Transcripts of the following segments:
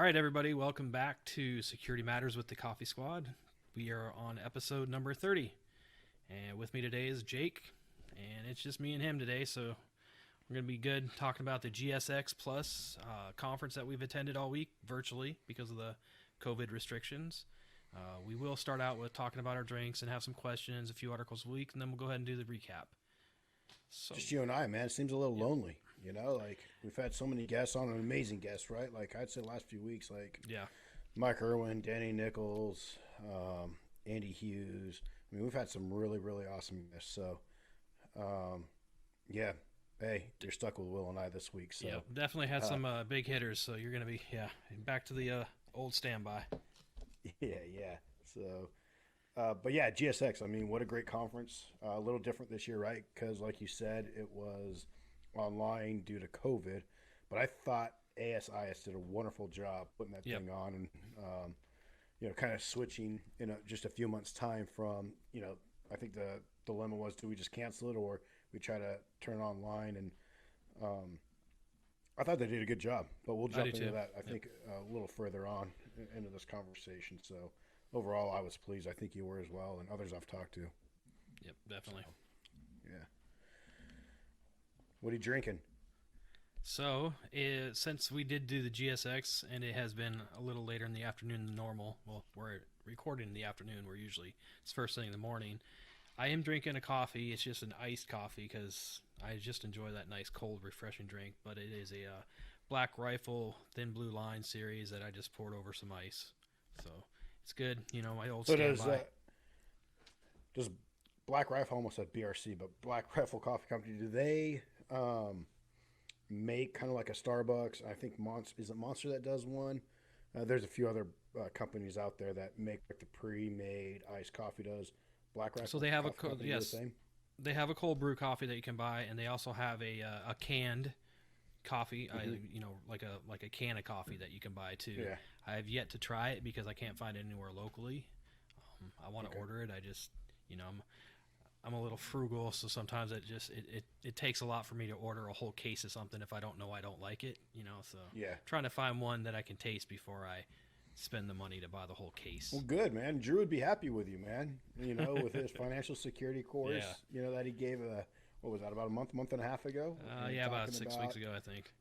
right, everybody, welcome back to Security Matters with the Coffee Squad. We are on episode number 30, and with me today is Jake, and it's just me and him today, so we're going to be good talking about the GSX Plus conference that we've attended all week virtually because of the COVID restrictions. We will start out with talking about our drinks and have some questions, a few articles a week, and then we'll go ahead and do the recap. So, just you and I, man. It seems a little lonely, you know? Like, we've had so many guests on, an amazing guests, right? Like, I'd say the last few weeks, like, yeah, Mike Irwin, Danny Nichols, Andy Hughes. I mean, we've had some really, really awesome guests. So, yeah. Hey, you're stuck with Will and I this week. So. yeah, definitely had some big hitters, so you're going to be, back to the old standby. Yeah. So, but yeah, GSX, I mean, what a great conference. A little different this year, right? Because like you said, it was online due to COVID. But I thought ASIS did a wonderful job putting that thing on and, kind of switching in just a few months' time from, I think the dilemma was, do we just cancel it or we try to turn it online? And I thought they did a good job. But we'll jump into that, I think, a little further on into this conversation. So overall, I was pleased. I think you were as well, and others I've talked to. Yep, definitely. So, yeah. What are you drinking? So, since we did do the GSX, and it has been a little later in the afternoon than normal, well, we're recording in the afternoon, it's first thing in the morning, I am drinking a coffee. It's just an iced coffee because I just enjoy that nice, cold, refreshing drink, but it is a Black Rifle Thin Blue Line series that I just poured over some ice. So, it's good. My old standby. Does Black Rifle, almost said BRC, but Black Rifle Coffee Company, do they make kind of like a Starbucks? I think is it Monster that does one? There's a few other companies out there that make like the pre-made iced coffee. Does Black Rifle? So they have they have a cold brew coffee that you can buy, and they also have a canned coffee, like a can of coffee that you can buy too. Yeah. I have yet to try it because I can't find it anywhere locally. I want to order it. I just, I'm a little frugal, so sometimes it takes a lot for me to order a whole case of something if I don't know I don't like it, so yeah. Trying to find one that I can taste before I spend the money to buy the whole case. Well, good, man. Drew would be happy with you, man. With his financial security course, that he gave what was that, about a month and a half ago? About 6 weeks ago, I think.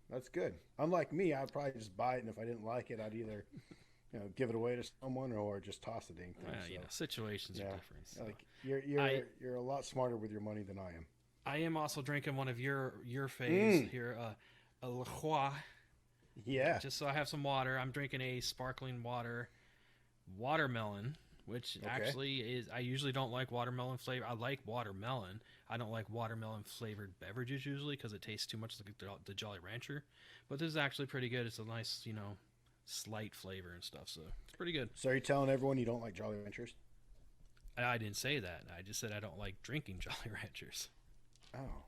That's good. Unlike me, I'd probably just buy it, and if I didn't like it, I'd either give it away to someone or just toss the dang thing. Situations are different. So. Like you're a lot smarter with your money than I am. I am also drinking one of your faves here, a La Croix. Yeah. Just so I have some water. I'm drinking a sparkling watermelon, which actually is. I usually don't like watermelon flavor. I like watermelon. I don't like watermelon flavored beverages usually because it tastes too much like the Jolly Rancher. But this is actually pretty good. It's a nice, slight flavor and stuff. So it's pretty good. So are you telling everyone you don't like Jolly Ranchers? I didn't say that. I just said I don't like drinking Jolly Ranchers. Oh.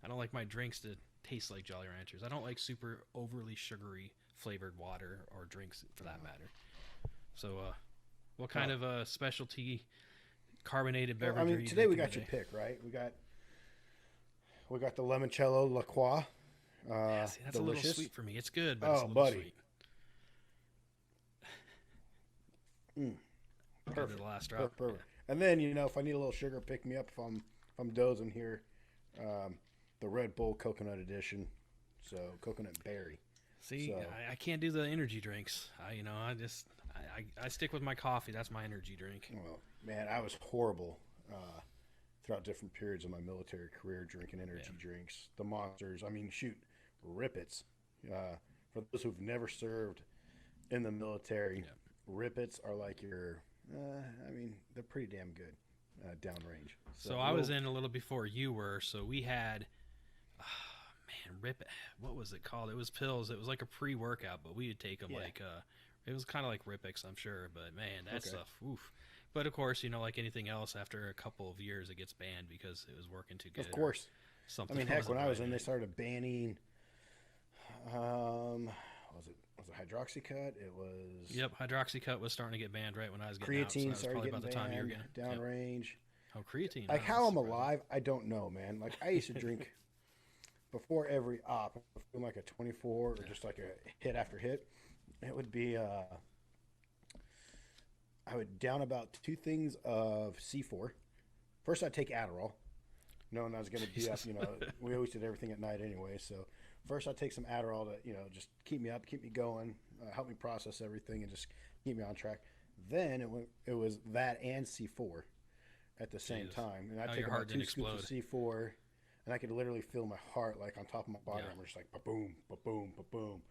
I don't like my drinks to taste like Jolly Ranchers. I don't like super overly sugary flavored water or drinks for that matter. So, what kind of specialty carbonated beverage? I mean, today we got your pick, right? We got the limoncello La Croix. See, that's delicious. A little sweet for me. It's good, but it's a little buddy. sweet. Perfect. The last drop. Perfect. And then if I need a little sugar, pick me up if I'm dozing here. The Red Bull Coconut Edition, so coconut berry. See, I can't do the energy drinks. I stick with my coffee. That's my energy drink. Well, man, I was horrible throughout different periods of my military career drinking energy drinks. The Monsters. I mean, shoot, Rippets. For those who've never served in the military, Rippets are like your. They're pretty damn good downrange. So I was in a little before you were. So we had. What was it called? It was pills. It was like a pre-workout, but we would take them it was kind of like Ripix, I'm sure. But man, that stuff, oof. But of course, like anything else, after a couple of years, it gets banned because it was working too good. Of course. Something. Heck, when I was in, they started banning. Was it Hydroxycut? It was. Yep, Hydroxycut was starting to get banned right when I was getting out. Creatine So started probably getting about the time you're banned. Downrange. Oh, creatine. Like how I'm alive, I don't know, man. Like I used to drink before every op, doing like a 24 or just like a hit after hit, it would be I would down about two things of C4. First, I'd take Adderall, knowing I was going to be up. Jesus. We always did everything at night anyway. So first, I'd take some Adderall to just keep me up, keep me going, help me process everything, and just keep me on track. Then it was that and C4 at the same Jesus. time, and I'd How take your about heart two didn't scoops explode. of C4, and I could literally feel my heart like on top of my body. Yeah. I'm just like ba boom, ba boom, ba boom.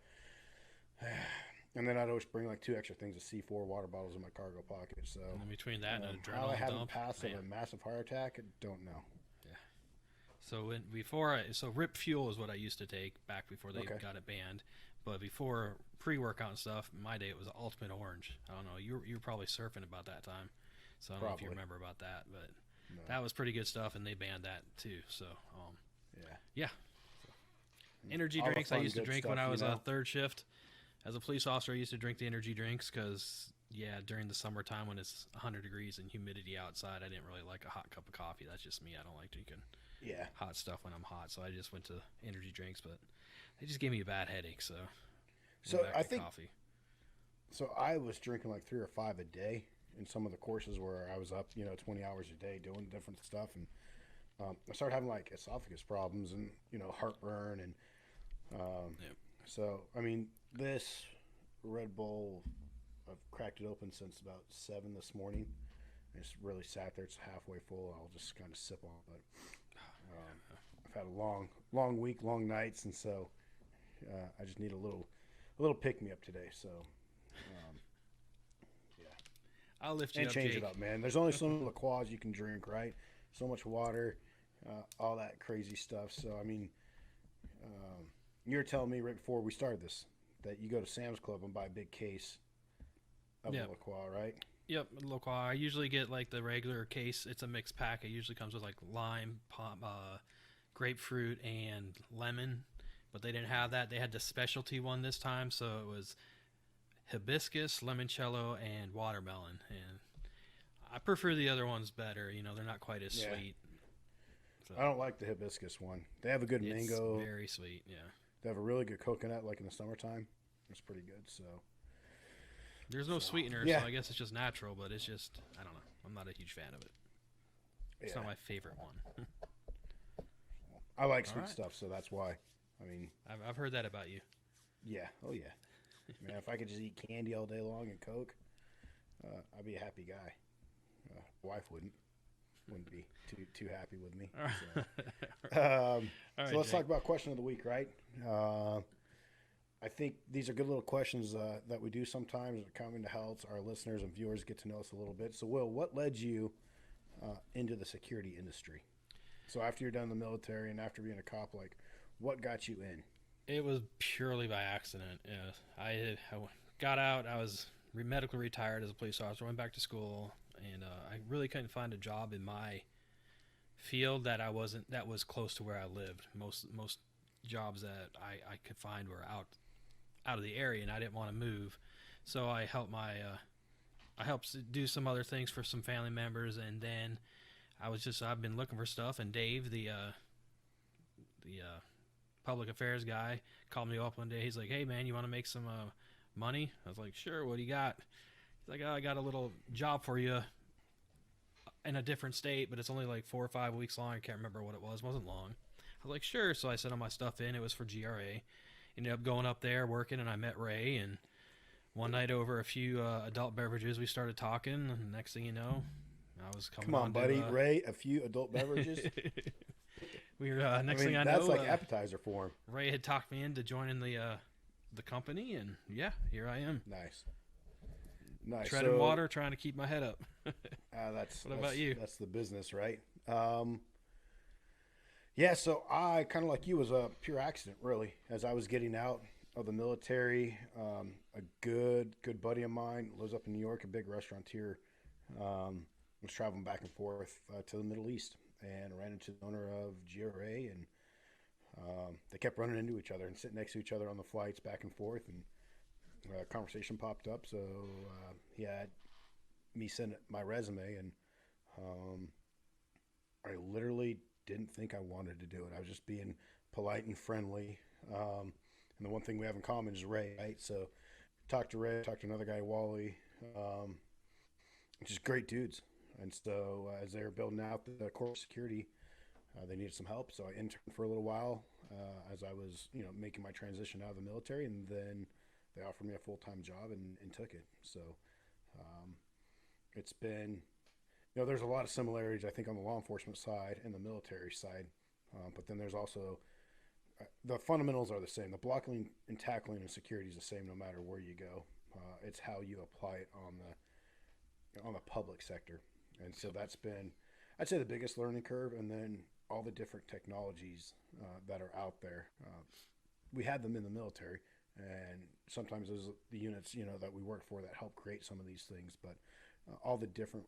And then I'd always bring like two extra things of C4 water bottles in my cargo pocket. So And then between that and an how I adrenaline haven't dump, passed of man. a massive heart attack, I don't know. Yeah. So so Rip Fuel is what I used to take back before they Okay. got it banned. But before pre-workout and stuff, in my day it was Ultimate Orange. I don't know. You were probably surfing about that time, so I don't know if you Probably. remember about that. But No. that was pretty good stuff, and they banned that too. So Yeah. yeah. Energy All the drinks I fun, used to good drink stuff, when I was you know? on third shift. As a police officer, I used to drink the energy drinks because, yeah, during the summertime when it's 100 degrees and humidity outside, I didn't really like a hot cup of coffee. That's just me. I don't like drinking Yeah. hot stuff when I'm hot, so I just went to energy drinks, but they just gave me a bad headache, so So went back I to think coffee. so. I was drinking like 3 or 5 a day in some of the courses where I was up, 20 hours a day doing different stuff, and I started having like esophagus problems and heartburn, and Yep. so I mean this Red Bull, I've cracked it open since about 7 this morning. It's really sat there. It's halfway full. I'll just kind of sip on it. But I've had a long week, long nights, and so I just need a little pick me up today. So yeah, I'll lift you and up, change Jake. it up, man. There's only so many LaCroix you can drink, right? So much water, all that crazy stuff. So I mean, you were telling me right before we started this that you go to Sam's Club and buy a big case of Yeah. the LaCroix, right? Yep, local. I usually get like the regular case. It's a mixed pack. It usually comes with like lime, grapefruit, and lemon. But they didn't have that. They had the specialty one this time, so it was hibiscus, limoncello, and watermelon. And I prefer the other ones better. They're not quite as Yeah. sweet. So I don't like the hibiscus one. They have a good it's mango. very sweet. Yeah. They have a really good coconut, like in the summertime. It's pretty good. So There's no sweetener, yeah. so I guess it's just natural. But it's just I don't know. I'm not a huge fan of it. It's yeah, not my favorite one. I like sweet right. stuff, so that's why. I mean, I've heard that about you. yeah, oh yeah, man. If I could just eat candy all day long and Coke, I'd be a happy guy. Wife wouldn't be too happy with me. So, All right, so let's Jake. talk about question of the week, right? I think these are good little questions that we do sometimes, coming to help our listeners and viewers get to know us a little bit. So, Will, what led you into the security industry? So, after you're done in the military and after being a cop, like, what got you in? It was purely by accident. I got out. I was medically retired as a police officer. Went back to school, and I really couldn't find a job in my field that was close to where I lived. Most jobs that I could find were out of the area, and I didn't want to move. So I helped I helped do some other things for some family members, and then I've been looking for stuff, and Dave, the public affairs guy, called me up one day. He's like, "Hey man, you want to make some money?" I was like, "Sure. What do you got?" He's like, "Oh, I got a little job for you in a different state, but it's only like 4 or 5 weeks long. I can't remember what it was. It wasn't long." I was like, "Sure." So I sent all my stuff in. It was for GRA. Ended up going up there working, and I met Ray. And one night over a few adult beverages, we started talking. And next thing you know, I was coming. Come on, to, buddy. Ray, a few adult beverages. we were next thing I that's know, like appetizer for him. Ray had talked me into joining the company, and yeah, here I am. Nice. Treading water, trying to keep my head up. What about you? That's the business, right? Yeah, so I kind of like you was a pure accident, really. As I was getting out of the military, a good buddy of mine lives up in New York, a big restaurateur. Was traveling back and forth to the Middle East, and ran into the owner of GRA, and they kept running into each other and sitting next to each other on the flights back and forth, and a conversation popped up. So he had me send my resume, and I literally didn't think I wanted to do it. I was just being polite and friendly. And the one thing we have in common is Ray, right? So talked to Ray, talked to another guy, Wally, um, just great dudes. And so as they were building out the corporate security, they needed some help. So I interned for a little while as I was, making my transition out of the military, and then they offered me a full-time job and took it. So um, it's been, there's a lot of similarities, I think, on the law enforcement side and the military side. But then there's also the fundamentals are the same. The blocking and tackling and security is the same no matter where you go. It's how you apply it on the public sector, and so that's been, I'd say, the biggest learning curve. And then all the different technologies that are out there. We had them in the military, and sometimes those are the units that we work for that help create some of these things. But all the different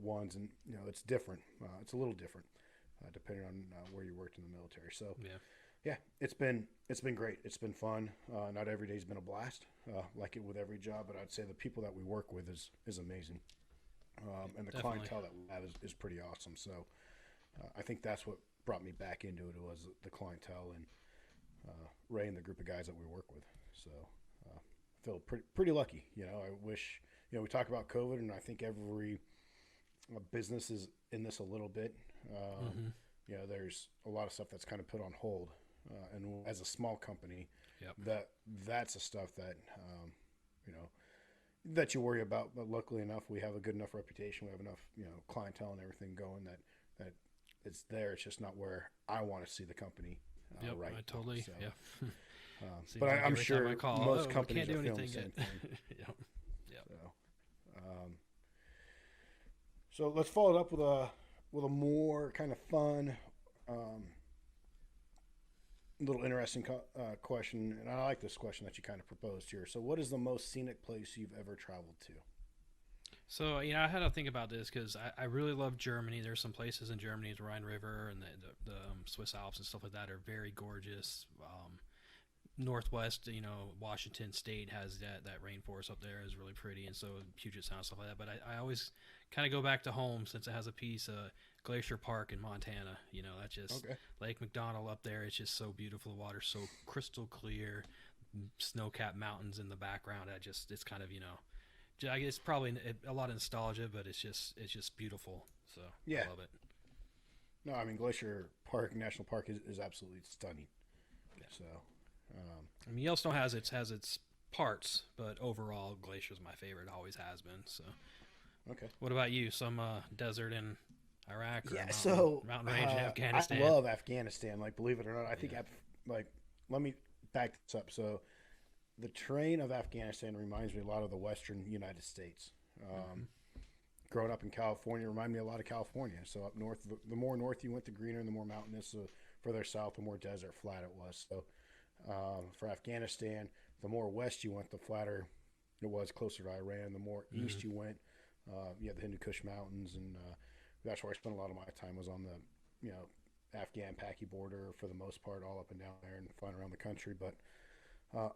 ones, and it's different. It's a little different depending on where you worked in the military. So yeah, it's been great. It's been fun. Not every day's been a blast, like it with every job. But I'd say the people that we work with is amazing, and the Definitely. clientele that we have is pretty awesome. So I think that's what brought me back into it, was the clientele and Ray and the group of guys that we work with. So I feel pretty lucky. I wish, we talk about COVID, and I think every business is in this a little bit. Mm-hmm. There's a lot of stuff that's kind of put on hold. And as a small company, Yep. that's the stuff that, that you worry about. But luckily enough, we have a good enough reputation. We have enough, clientele and everything going that it's there. It's just not where I want to see the company Yep. right I now. totally. So, Yeah. Seems but like I'm every sure time I call, most we companies can't are do feeling the anything same yet. thing. Yep. Yep. So let's follow it up with a more kind of fun, um, little interesting question. And I like this question that you kind of proposed here. So, what is the most scenic place you've ever traveled to? So, I had to think about this because I really love Germany. There's some places in Germany, the Rhine River and the Swiss Alps and stuff like that are very gorgeous. Northwest, Washington State has that rainforest up there is really pretty, and so Puget Sound, stuff like that. But I always kind of go back to home since it has a piece of Glacier Park in Montana. That's just Okay. Lake McDonald up there. It's just so beautiful. The water's so crystal clear, snow-capped mountains in the background. It's kind of I guess probably a lot of nostalgia, but it's just beautiful. So Yeah. I love it. No, I mean Glacier Park National Park is absolutely stunning. Yeah. So, I mean, Yellowstone has its parts, but overall, Glacier's my favorite. Always has been. So, okay. what about you? Some desert in Iraq or Yeah. mountain range in I Afghanistan? love Afghanistan. Like, believe it or not, I think Yeah. let me back this up. So, the terrain of Afghanistan reminds me a lot of the Western United States. Growing up in California reminded me a lot of California. So up north, the more north you went, the greener and the more mountainous. So further south, the more desert flat it was. So for Afghanistan, the more west you went, the flatter it was, closer to Iran. The more east you went, you had the Hindu Kush Mountains, and that's where I spent a lot of my time, was on the Afghan-Paki border for the most part, all up and down there and flying around the country. But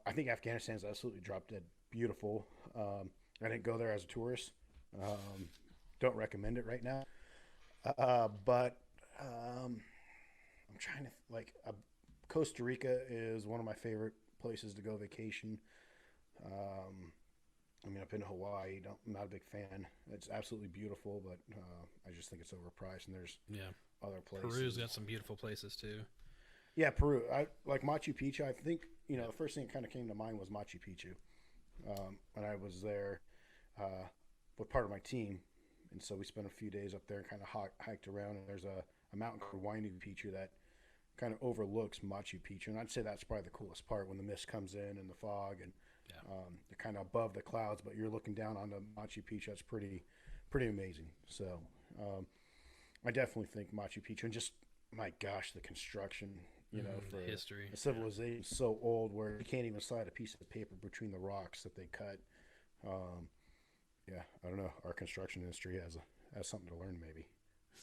I think Afghanistan is absolutely drop dead beautiful. I didn't go there as a tourist. Don't recommend it right now. But I'm trying to Costa Rica is one of my favorite places to go vacation. I mean, I've been to Hawaii. I'm not a big fan. It's absolutely beautiful, but I just think it's overpriced. And there's other places. Peru's got some beautiful places too. Yeah, Peru. I like Machu Picchu. I think the first thing that kind of came to mind was Machu Picchu. When I was there with part of my team, and so we spent a few days up there and kind of hiked around. And there's a mountain called Huayna Picchu that kind of overlooks Machu Picchu, and I'd say that's probably the coolest part, when the mist comes in and the fog, and you're kind of above the clouds, but you're looking down on the Machu Picchu. That's pretty amazing. So I definitely think Machu Picchu, and just, my gosh, the construction. For history. a civilization so old where you can't even slide a piece of paper between the rocks that they cut. I don't know. Our construction industry has something to learn, maybe.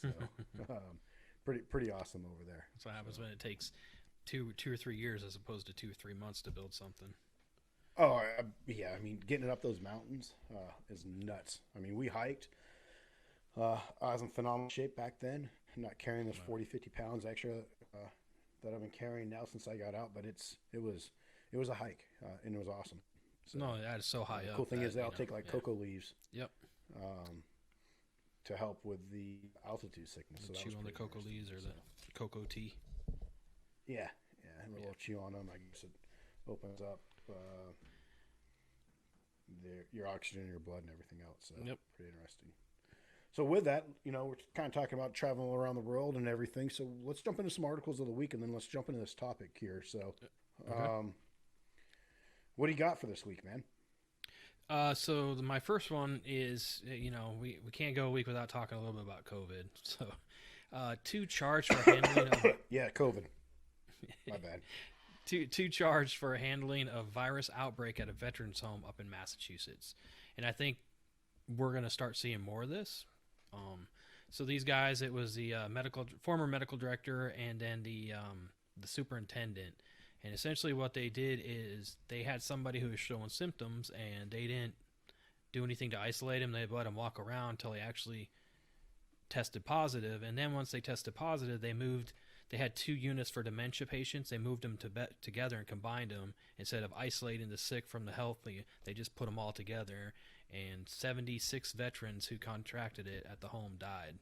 So, pretty awesome over there. That's what happens when it takes two or 3 years as opposed to 2 or 3 months to build something. Oh, yeah. I mean, getting it up those mountains is nuts. I mean, we hiked. I was in phenomenal shape back then. I'm not carrying this 40, 50 pounds extra that I've been carrying now since I got out, but it was a hike, and it was awesome. So, No, that is so high the up. cool thing that, is they'll you know, take like yeah. cocoa leaves Yep. um, to help with the altitude sickness. So that Chew was on the pretty cocoa interesting. leaves or So, the cocoa tea. yeah, and a Yeah. little chew on them. I guess it opens up your oxygen in your blood and everything else. So Yep. pretty interesting. So with that, we're kind of talking about traveling around the world and everything. So let's jump into some articles of the week, and then let's jump into this topic here. So, Okay. what do you got for this week, man? So my first one is, we can't go a week without talking a little bit about COVID. So, two charged for handling of Yeah, COVID. My bad. two charged for handling a virus outbreak at a veterans home up in Massachusetts, and I think we're gonna start seeing more of this. So these guys, it was the former medical director and then the superintendent. And essentially, what they did is they had somebody who was showing symptoms, and they didn't do anything to isolate him. They let him walk around until he actually tested positive. And then once they tested positive, They had 2 units for dementia patients. They moved them together and combined them instead of isolating the sick from the healthy. They just put them all together. And 76 veterans who contracted it at the home died.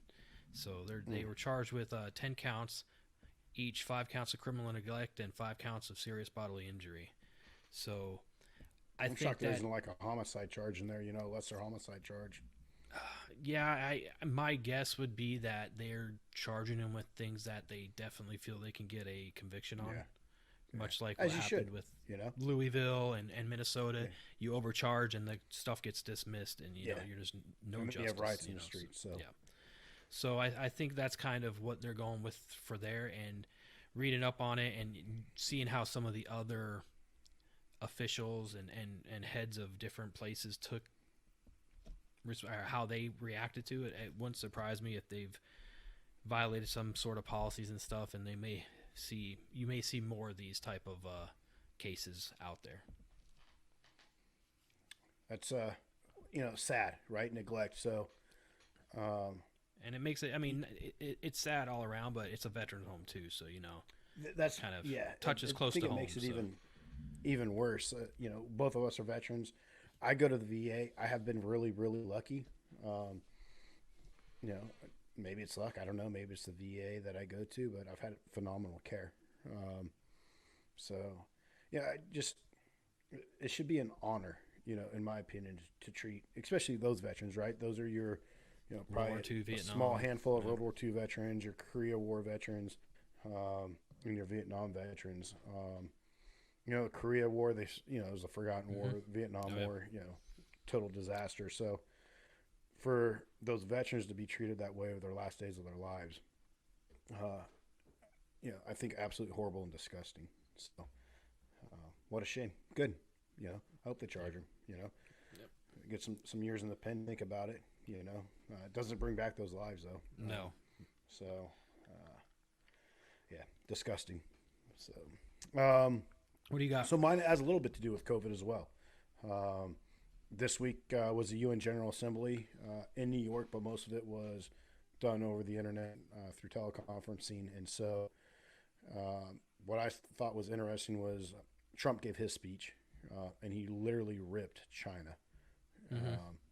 So they were charged with 10 counts each, 5 counts of criminal neglect and 5 counts of serious bodily injury. So I'm think shocked there that, isn't like a homicide charge in there, lesser homicide charge. yeah, my guess would be that they're charging them with things that they definitely feel they can get a conviction on. Yeah. Much like As what you happened should, with you know? Louisville and Minnesota. Yeah. You overcharge and the stuff gets dismissed, and you know you're just no And then justice. you have riots in you the know, streets, so. yeah. So I think that's kind of what they're going with for there, and reading up on it and seeing how some of the other officials and heads of different places took or how they reacted to it. It wouldn't surprise me if they've violated some sort of policies and stuff, and you may see more of these type of cases out there. That's sad, right? Neglect. So And it makes it. I mean, it's sad all around, but it's a veteran home too, so that's kind of yeah. touches close to I think home. it makes it so. even worse. Both of us are veterans. I go to the VA. I have been really, really lucky. You know, maybe it's luck. I don't know. Maybe it's the VA that I go to, but I've had phenomenal care. So, yeah, it should be an honor, in my opinion, to treat, especially those veterans, right? Those are your, World probably War II, a Vietnam. small handful of World War II veterans, your Korea War veterans, and your Vietnam veterans. Korea War, it was a forgotten war. Vietnam War, total disaster. So for those veterans to be treated that way with their last days of their lives, I think absolutely horrible and disgusting. So what a shame. Good. I hope they charge him, Yep. get some years in the pen. Think about it. It doesn't bring back those lives though. No. So, yeah, disgusting. So, What do you got? so mine has a little bit to do with COVID as well. This week was the UN General Assembly in New York, but most of it was done over the internet through teleconferencing. And so, what I thought was interesting was Trump gave his speech, and he literally ripped China.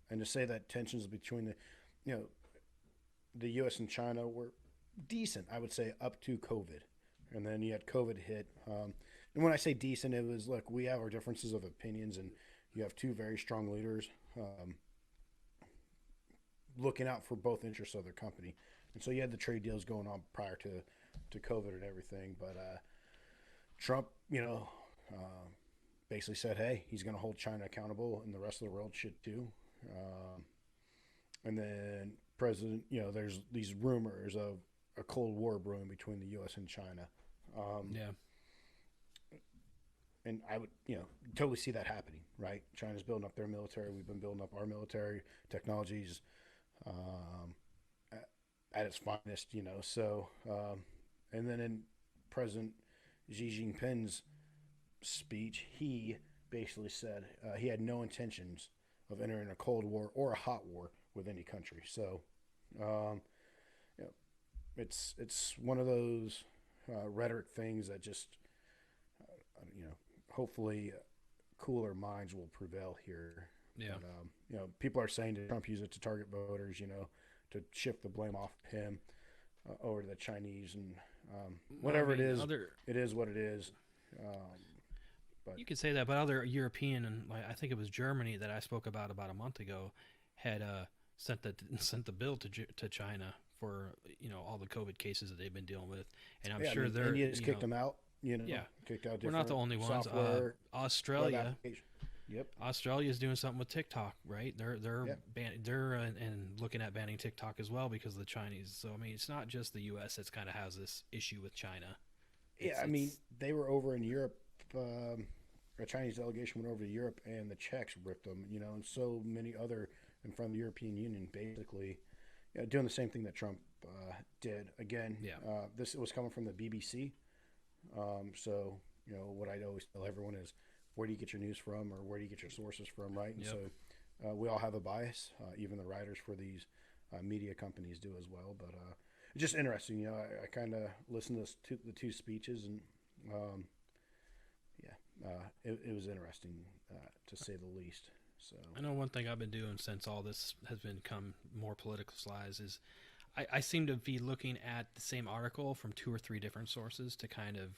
And to say that tensions between the U.S. and China were decent, I would say, up to COVID. And then you had COVID hit. And when I say decent, it was, look, we have our differences of opinions, and you have two very strong leaders looking out for both interests of their company. And so you had the trade deals going on prior to COVID and everything. But Trump, basically said, hey, he's going to hold China accountable, and the rest of the world should too. And then there's these rumors of a Cold War brewing between the U.S. and China. Yeah. And I would, totally see that happening, right? China's building up their military. We've been building up our military technologies at its finest, So, and then in President Xi Jinping's speech, he basically said he had no intentions of entering a Cold War or a hot war with any country. So, it's one of those, rhetoric things that just, hopefully cooler minds will prevail here. Yeah. But, people are saying that Trump used it to target voters, to shift the blame off him over to the Chinese, and whatever it is what it is. But you could say that, but other European, and I think it was Germany that I spoke about a month ago, had sent the bill to China for all the COVID cases that they've been dealing with, and I'm sure they're India just kicked them out. Kicked out. We're not the only ones. Australia. Yep. Australia is doing something with TikTok, right? They're and looking at banning TikTok as well because of the Chinese. So I mean, it's not just the U.S. that's kind of has this issue with China. They were over in Europe. A Chinese delegation went over to Europe, and the Czechs ripped them. And so many other in front of the European Union, basically, doing the same thing that Trump did. Again, this was coming from the BBC. So what I always tell everyone is, where do you get your news from, or where do you get your sources from, right? And so we all have a bias. Even the writers for these media companies do as well. But it's just interesting. I kind of listened to the two speeches, and it was interesting to say the least. So I know one thing I've been doing since all this has become more politicalized is I seem to be looking at the same article from 2 or 3 different sources to kind of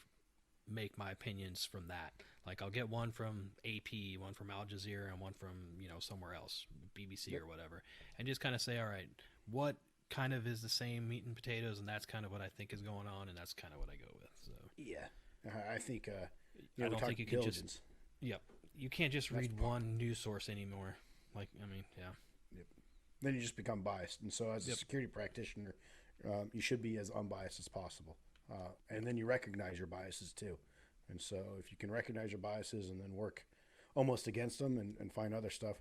make my opinions from that. Like I'll get one from AP, one from Al Jazeera, and one from somewhere else, BBC or whatever, and just kind of say, all right, what kind of is the same meat and potatoes, and that's kind of what I think is going on, and that's kind of what I go with. So I think I don't think you can just you can't just read one news source anymore. Then you just become biased, and so as a security practitioner, you should be as unbiased as possible, and then you recognize your biases too. And so if you can recognize your biases and then work almost against them and find other stuff,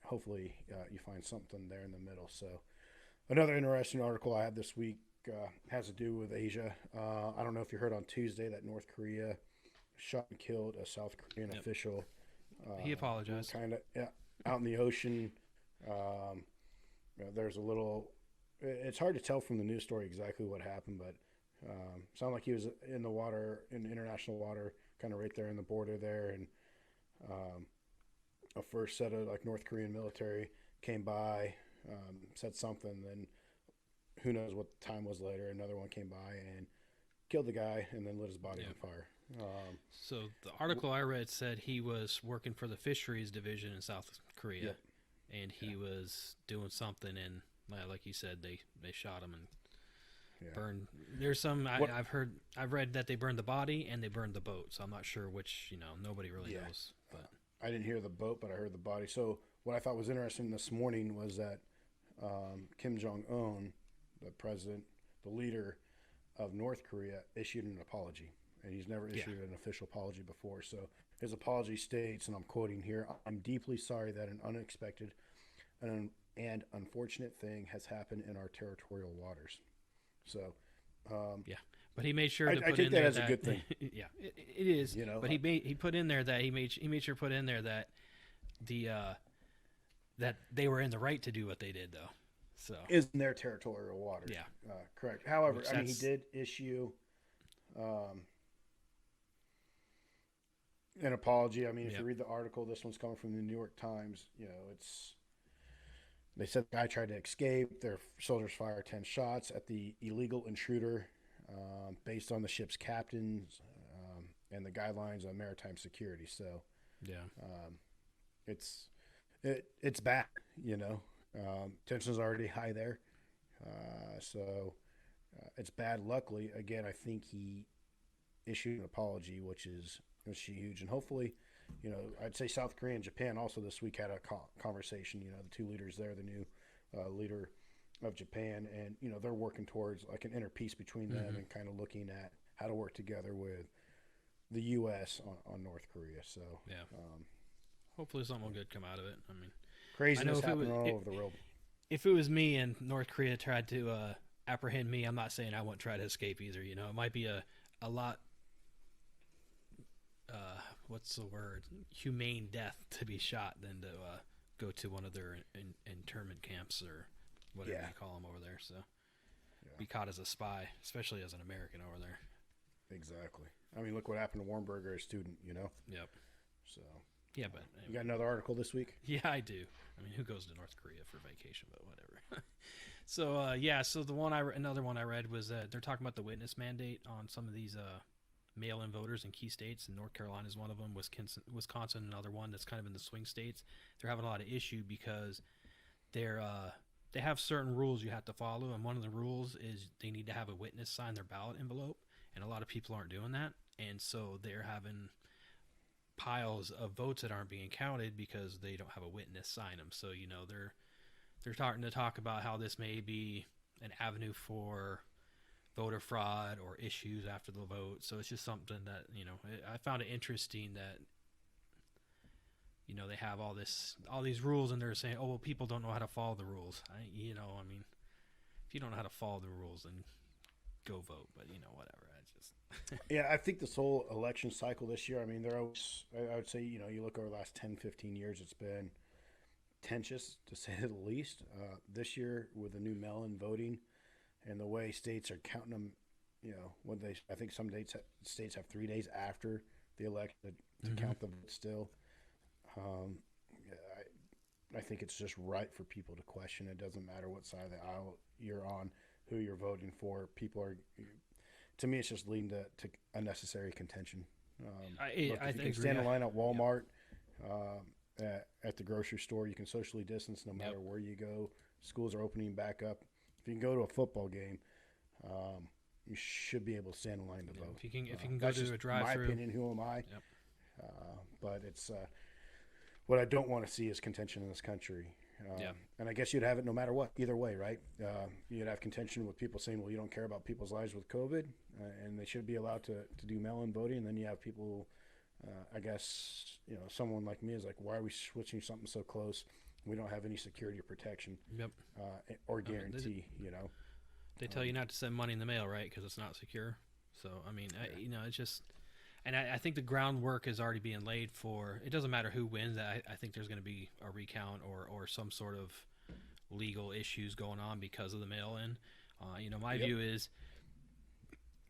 hopefully you find something there in the middle. So another interesting article I had this week has to do with Asia. I don't know if you heard on Tuesday that North Korea shot and killed a South Korean official. He apologized. Kind of out in the ocean. There's a little. It's hard to tell from the news story exactly what happened, but sounded like he was in the water, in international water, kind of right there in the border there, and a first set of North Korean military came by, said something, then who knows what the time was later, another one came by and killed the guy and then lit his body on fire. So the article I read said he was working for the fisheries division in South Korea, and he was doing something, and like you said, they shot him and burned. There's some I've read that they burned the body and they burned the boat, so I'm not sure which. Nobody really knows. But I didn't hear the boat, but I heard the body. So what I thought was interesting this morning was that Kim Jong-un, the president, the leader of North Korea, issued an apology. And he's never issued an official apology before. So his apology states, and I'm quoting here, "I'm deeply sorry that an unexpected and unfortunate thing has happened in our territorial waters." So, but he made sure to put I think in that there is a good thing. It is. But he put in there that he made sure to put in there that that they were in the right to do what they did, though. So is in their territorial waters. Correct. However, he did issue an apology. I mean, if you read the article, this one's coming from the New York Times. They said the guy tried to escape. Their soldiers fired 10 shots at the illegal intruder based on the ship's captains and the guidelines on maritime security. So, it's bad, tension's already high there. So it's bad. Luckily, again, I think he issued an apology, which is huge. And hopefully, I'd say South Korea and Japan also this week had a conversation, the two leaders there, the new leader of Japan, and, they're working towards an inner peace between them and kind of looking at how to work together with the U.S. on North Korea. So, hopefully something good come out of it. I mean, craziness happening all over the world. If it was me and North Korea tried to apprehend me, I'm not saying I wouldn't try to escape either. It might be a lot, what's the word, humane death to be shot than to go to one of their internment camps or whatever you call them over there. So be caught as a spy, especially as an American over there. Exactly. I mean, look what happened to Warnberger, a student, Yep. So, Yeah, but you got another article this week? yeah, I do. I mean, who goes to North Korea for vacation? But whatever. So yeah, so another one I read was they're talking about the witness mandate on some of these mail-in voters in key states, and North Carolina is one of them. Wisconsin, another one that's kind of in the swing states. They're having a lot of issue because they have certain rules you have to follow, and one of the rules is they need to have a witness sign their ballot envelope, and a lot of people aren't doing that, and so they're having piles of votes that aren't being counted because they don't have a witness sign them. So they're starting to talk about how this may be an avenue for voter fraud or issues after the vote. So it's just something that I found it interesting that they have all these rules, and they're saying, oh well, people don't know how to follow the rules. I mean, if you don't know how to follow the rules, then go vote. But whatever. I just Yeah, I think this whole election cycle this year, I mean, they're always, I would say, you look over the last 10, 15 years, it's been contentious to say the least. This year, with the new mail-in voting and the way states are counting them, I think some states have 3 days after the election to count the votes still. Yeah, I think it's just right for people to question. It doesn't matter what side of the aisle you're on, who you're voting for. People are, to me, it's just leading to unnecessary contention. I If you agree. can stand in line at Walmart, at the grocery store, you can socially distance no matter where you go. Schools are opening back up. If you can go to a football game, you should be able to stand in line to vote. If you can go to a drive-through. My opinion. Who am I? Yep. But it's what I don't want to see is contention in this country. And I guess you'd have it no matter what, either way, right? You'd have contention with people saying, well, you don't care about people's lives with COVID, and they should be allowed to do mail-in voting. And then you have people, I guess, someone like me is like, why are we switching something so close? We don't have any security or protection or guarantee, They tell you not to send money in the mail, right? Because it's not secure. So, I mean, it's just... And I think the groundwork is already being laid for. It doesn't matter who wins. I think there's going to be a recount or some sort of legal issues going on because of the mail-in. My view is,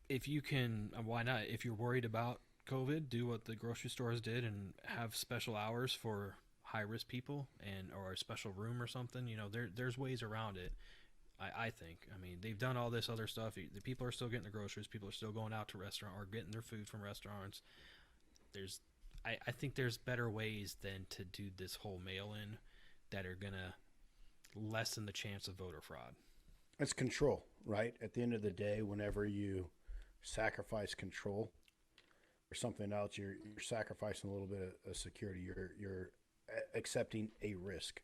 if you can, why not? If you're worried about COVID, do what the grocery stores did and have special hours for high-risk people or a special room or something. There's ways around it. I think. I mean, they've done all this other stuff. The people are still getting their groceries. People are still going out to restaurants or getting their food from restaurants. I think there's better ways than to do this whole mail-in that are going to lessen the chance of voter fraud. It's control, right? At the end of the day, whenever you sacrifice control or something else, you're sacrificing a little bit of security. You're accepting a risk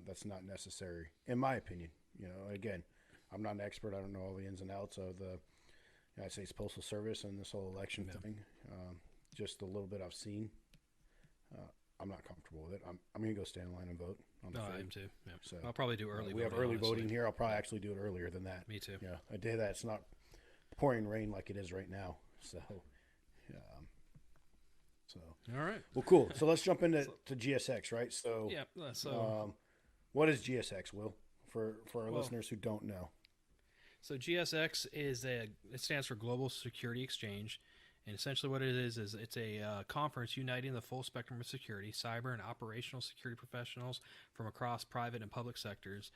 that's not necessary, in my opinion. Again, I'm not an expert. I don't know all the ins and outs of the United States Postal Service and this whole election thing. Just a little bit I've seen. I'm not comfortable with it. I'm going to go stand in line and vote. I am too. Yeah. So I'll probably do early voting. We have early honestly. voting here. I'll probably actually do it earlier than that. Me too. Yeah, a day that it's not pouring rain like it is right now. So, all right. Well, cool. So let's jump into GSX, right? So, what is GSX, Will, for our listeners who don't know? So GSX it stands for Global Security Exchange, and essentially what it is it's a conference uniting the full spectrum of security, cyber and operational security professionals from across private and public sectors,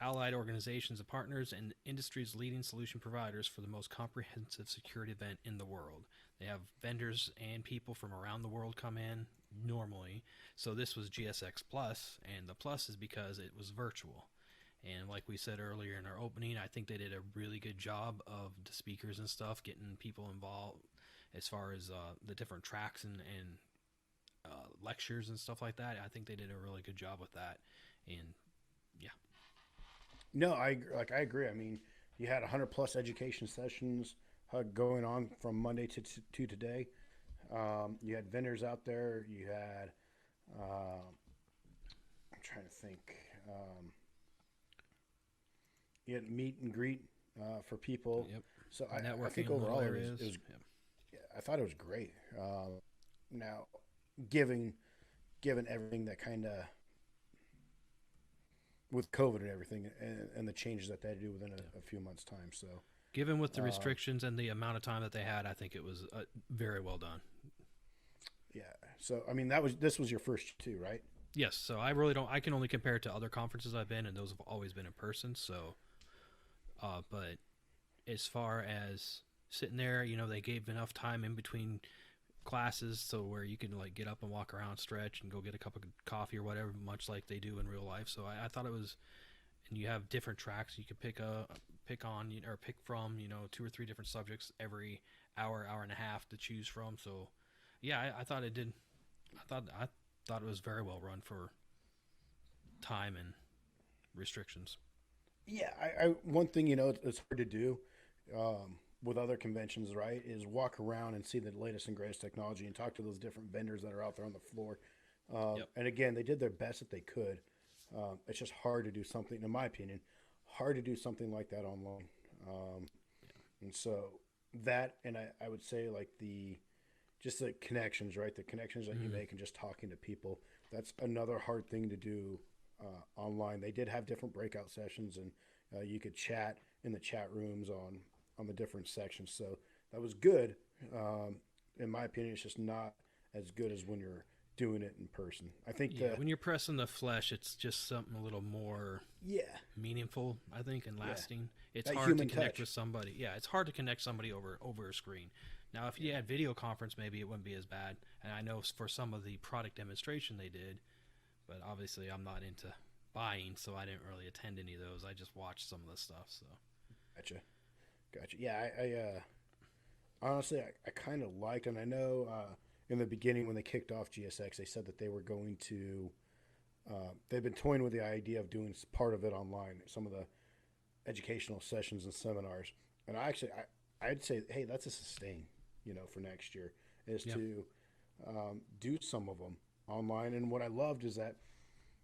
allied organizations and partners, and industry's leading solution providers for the most comprehensive security event in the world. They have vendors and people from around the world come in normally. So this was GSX Plus, and the plus is because it was virtual. And like we said earlier in our opening, I think they did a really good job of the speakers and stuff, getting people involved as far as the different tracks and lectures and stuff like that. I think they did a really good job with that. And yeah. No, I agree. I mean, you had 100 plus education sessions going on from Monday to today. You had vendors out there. You had, I'm trying to think. You had meet and greet for people. Yep. So I think overall it was I thought it was great. Now, given everything that kind of with COVID and everything and the changes that they had to do within a few months' time. So Given with the Uh, restrictions and the amount of time that they had, I think it was very well done. yeah. So I mean, this was your first two, right? Yes, so I really don't. I can only compare it to other conferences I've been, and those have always been in person. So, but as far as sitting there, they gave enough time in between classes so where you can like get up and walk around, stretch, and go get a cup of coffee or whatever, much like they do in real life. So I thought it was, and you have different tracks you could pick on or pick from, two or three different subjects every hour and a half to choose from. So yeah, I thought it did. I thought it was very well run for time and restrictions. Yeah. I one thing it's hard to do with other conventions, right? Is walk around and see the latest and greatest technology and talk to those different vendors that are out there on the floor. Yep. And again, they did their best that they could. It's just hard to do something, in my opinion, hard to do something like that online. Um, and so that, and I would say like just the connections, right? The connections that you Mm-hmm. make and just talking to people. That's another hard thing to do online. They did have different breakout sessions, and you could chat in the chat rooms on the different sections. So that was good. Um, in my opinion, it's just not as good as when you're doing it in person. I think Yeah, when you're pressing the flesh, it's just something a little more yeah, meaningful, I think, and yeah, lasting. It's that hard to human connect touch. with somebody. Yeah, it's hard to connect somebody over a screen. Now, if you Yeah, had video conference, maybe it wouldn't be as bad. And I know for some of the product demonstration they did, but obviously I'm not into buying, so I didn't really attend any of those. I just watched some of the stuff. So gotcha, gotcha. Yeah, honestly, I kind of liked, and I know in the beginning when they kicked off GSX, they said that they were going to. They've been toying with the idea of doing part of it online, some of the educational sessions and seminars. And I'd say, hey, that's a sustain, for next year, is yeah, to do some of them online. And what I loved is that,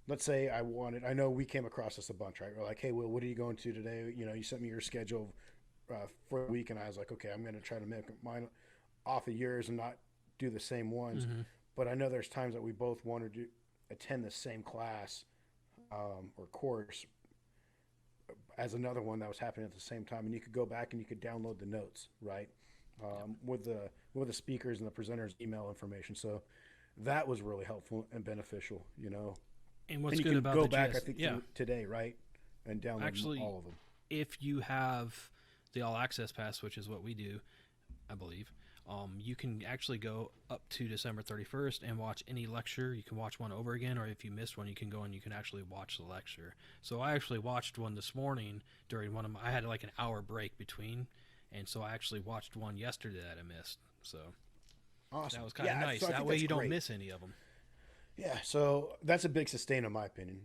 let's say I know we came across this a bunch, right? We're like, hey, Will, what are you going to today? You sent me your schedule for the week, and I was like, okay, I'm going to try to make mine off of yours and not do the same ones. mm-hmm. But I know there's times that we both want to attend the same class or course as another one that was happening at the same time, and you could go back and you could download the notes, right, Yep. with the speakers and the presenters' email information. So that was really helpful and beneficial. And And what's you good can about go the back, I GS? think, Yeah, through today, right, and download actually, all of them. if you have the all access pass, which is what we do, I believe, you can actually go up to December 31st and watch any lecture. You can watch one over again, or if you missed one, you can go and you can actually watch the lecture. So I actually watched one this morning during one of my, I had like an hour break between, and so I actually watched one yesterday that I missed. So that Awesome. was kind of Yeah, nice. so I That think way that's you don't great. miss any of them. Yeah, so that's a big sustain, in my opinion.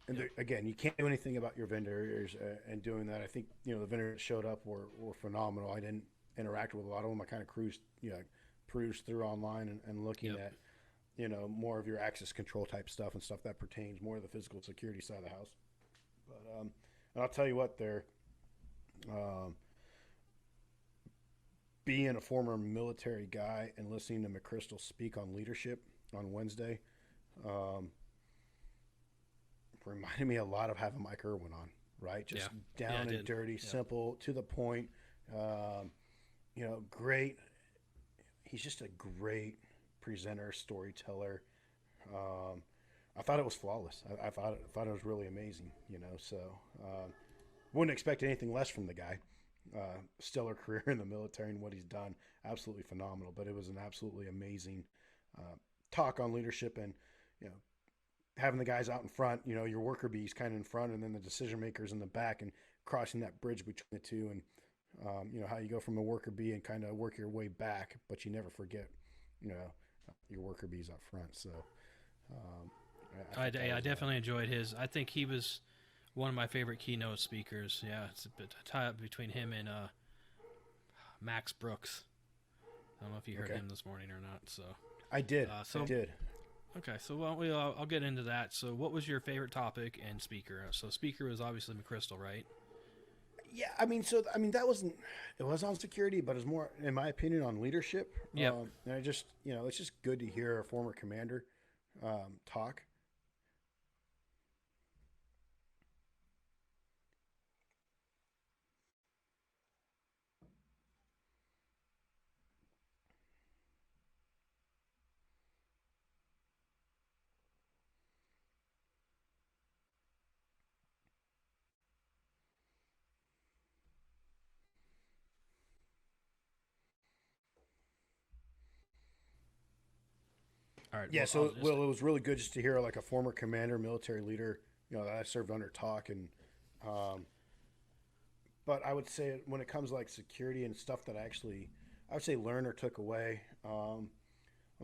And Yep. again, you can't do anything about your vendors and doing that. I think the vendors that showed up were phenomenal. I didn't interact with a lot of them. I kind of perused through online and looking Yep. at more of your access control type stuff and stuff that pertains more to the physical security side of the house. But and I'll tell you what, there, um, being a former military guy and listening to McChrystal speak on leadership on Wednesday. Um, Reminded me a lot of having Mike Irwin on, right? Yeah. Just Yeah, I down and did. dirty, Yep. simple, to the point. Um, great. He's just a great presenter, storyteller. Um, I thought it was flawless. I thought it was really amazing. So wouldn't expect anything less from the guy. Stellar career in the military and what he's done, absolutely phenomenal. But it was an absolutely amazing uh, talk on leadership and you know having the guys out in front, your worker bees kind of in front, and then the decision makers in the back, and crossing that bridge between the two, and how you go from a worker bee and kind of work your way back, but you never forget, you know, your worker bees up front. So um, I I, thought that I was definitely enjoyed his. I think he was one of my favorite keynote speakers. Yeah, it's a bit a tie up between him and Max Brooks. I don't know if you heard okay. him this morning or not. So, I did, I so did. okay. So I'll get into that. So, what was your favorite topic and speaker? So, speaker was obviously McChrystal, right? Yeah, that wasn't. It was on security, but it's more, in my opinion, on leadership. Yep. And I just, it's just good to hear a former commander talk. All right. Yeah, Well, I'll so just. well, it was really good just to hear like a former commander, military leader, that I served under talk, and um, but I would say when it comes to like security and stuff that I would say learned or took away. I'm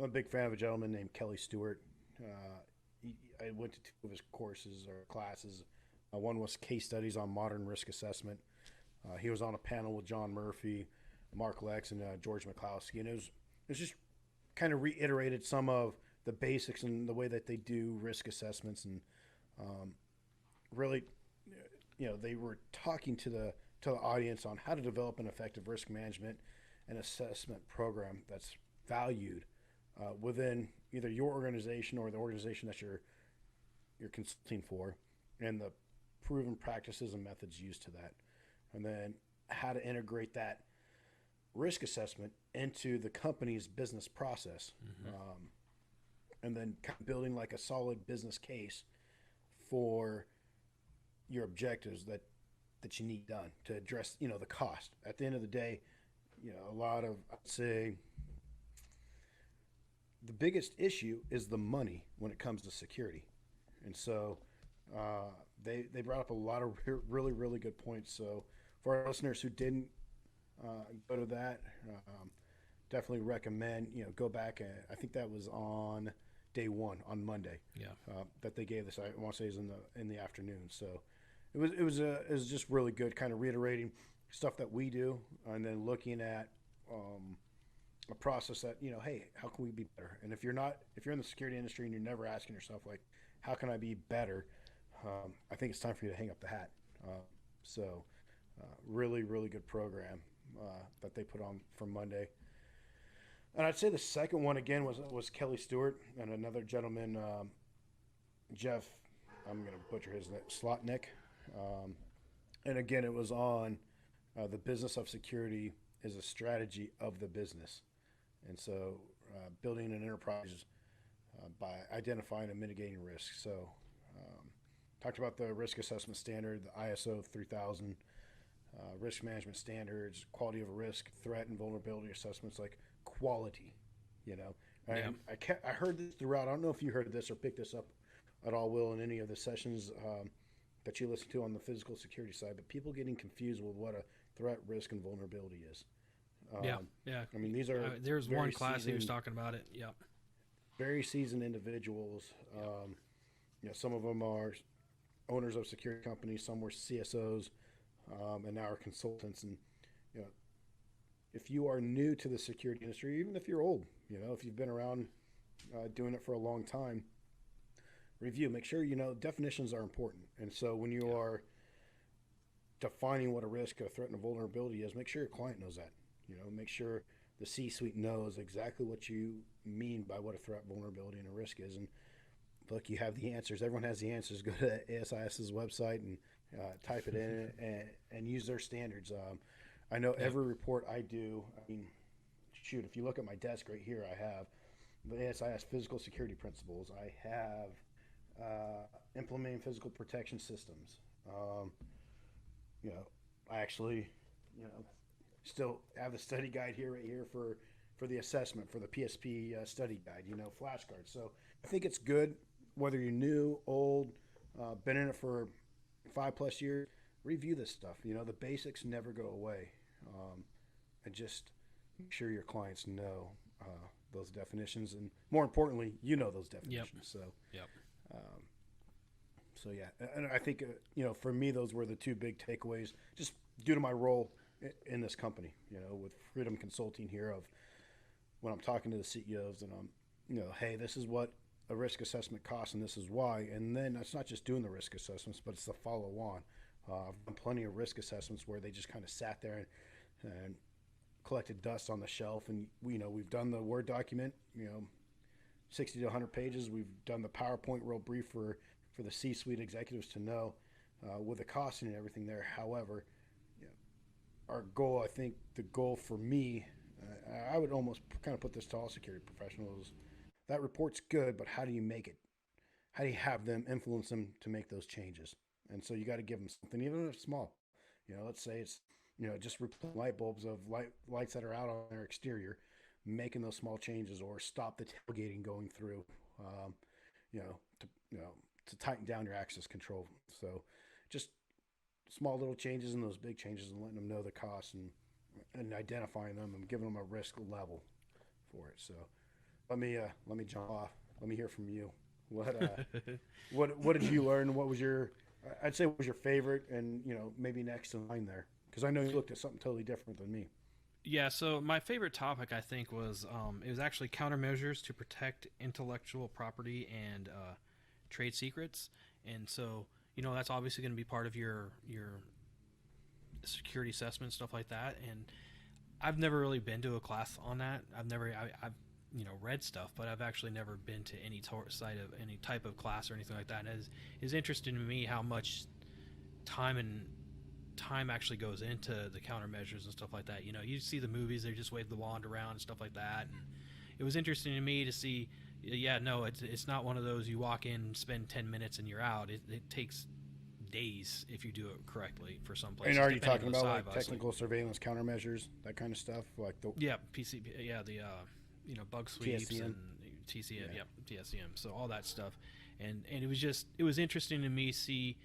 a big fan of a gentleman named Kelly Stewart. I went to two of his courses or classes. One was case studies on modern risk assessment. He was on a panel with John Murphy, Mark Lex, and George McCloskey, and it was just kind of reiterated some of the basics and the way that they do risk assessments, and um, really, they were talking to the audience on how to develop an effective risk management and assessment program that's valued within either your organization or the organization that you're consulting for, and the proven practices and methods used to that, and then how to integrate that risk assessment into the company's business process, Mm-hmm. and then kind of building like a solid business case for your objectives that you need done to address the cost. At the end of the day, a lot of, I'd say, the biggest issue is the money when it comes to security, and so they brought up a lot of really good points. So for our listeners who didn't go to that, definitely recommend go back, and I think that was on day one on Monday, Yeah. that they gave this. I want to say is in the afternoon. So it was just really good, kind of reiterating stuff that we do, and then looking at a process that hey, how can we be better? And if you're in the security industry and you're never asking yourself like, how can I be better? I think it's time for you to hang up the hat. So really good program that they put on for Monday. And I'd say the second one again was Kelly Stewart and another gentleman, Jeff. I'm going to butcher his name, Slotnick. And again, it was on the business of security is a strategy of the business, and so building an enterprise by identifying and mitigating risk. So talked about the risk assessment standard, the ISO 3000, risk management standards, quality of risk, threat and vulnerability assessments, like quality, Yeah. And I heard this throughout. I don't know if you heard this or picked this up at all, Will, in any of the sessions that you listen to on the physical security side, but people getting confused with what a threat, risk, and vulnerability is. Yeah. Um, Yeah. I mean, these are There's one very class he was seasoned, talking about it. Yep. very seasoned individuals. Yep. Some of them are owners of security companies, some were CSOs, and now are consultants. And you know, if you are new to the security industry, even if you're old, if you've been around doing it for a long time, review. Make sure definitions are important. And so when you Yeah. are defining what a risk, a threat, and a vulnerability is, make sure your client knows that. Make sure the C-suite knows exactly what you mean by what a threat, vulnerability, and a risk is. And look, you have the answers. Everyone has the answers. Go to ASIS's website and type it in and use their standards. I know Yeah. every report I do. I mean, shoot, if you look at my desk right here, I have the ASIS physical security principles. I have implementing physical protection systems. I actually, still have the study guide here right here for the assessment for the PSP study guide. Flashcards. So I think it's good whether you're new, old, been in it for 5+ years. Review this stuff. The basics never go away, and just make sure your clients know those definitions, and more importantly, those Yep. definitions. So. Yep. Um, so yeah, and I think for me those were the two big takeaways, just due to my role in this company. With Freedom Consulting here, of when I'm talking to the CEOs and I'm, hey, this is what a risk assessment costs and this is why. And then it's not just doing the risk assessments, but it's the follow on. I've done plenty of risk assessments where they just kind of sat there and collected dust on the shelf, and we've done the Word document, 60 to 100 pages. We've done the PowerPoint real brief for the C-suite executives to know with the costing and everything there. However, our goal, I think the goal for me, I would almost kind of put this to all security professionals, that report's good, but how do you make it? How do you have them influence them to make those changes? And so you got to give them something, even if it's small. Let's say it's, just replacing light bulbs of lights that are out on their exterior. making those small changes or stop the tailgating going through, um, to tighten down your access control. So just small little changes and those big changes and letting them know the costs and identifying them and giving them a risk level for it. So let me jump off. Let me hear from you. What what did you learn? What was your I'd say what was your favorite and maybe next in line there? Because I know you looked at something totally different than me. Yeah, so my favorite topic I think was it was actually countermeasures to protect intellectual property and trade secrets, and so that's obviously going to be part of your security assessment stuff like that. And I've never really been to a class on that. I've read stuff, but I've actually never been to any site of any type of class or anything like that. And it's interesting to me how much time actually goes into the countermeasures and stuff like that. You see the movies, they just wave the wand around and stuff like that. And it was interesting to me to see, yeah, no, it's not one of those you walk in, spend 10 minutes and you're out. It takes days if you do it correctly for some places. And are you talking about like technical surveillance countermeasures, that kind of stuff? Like the bug sweeps TSCM. and TCM, TSCM. So all that stuff. And it was interesting to me see,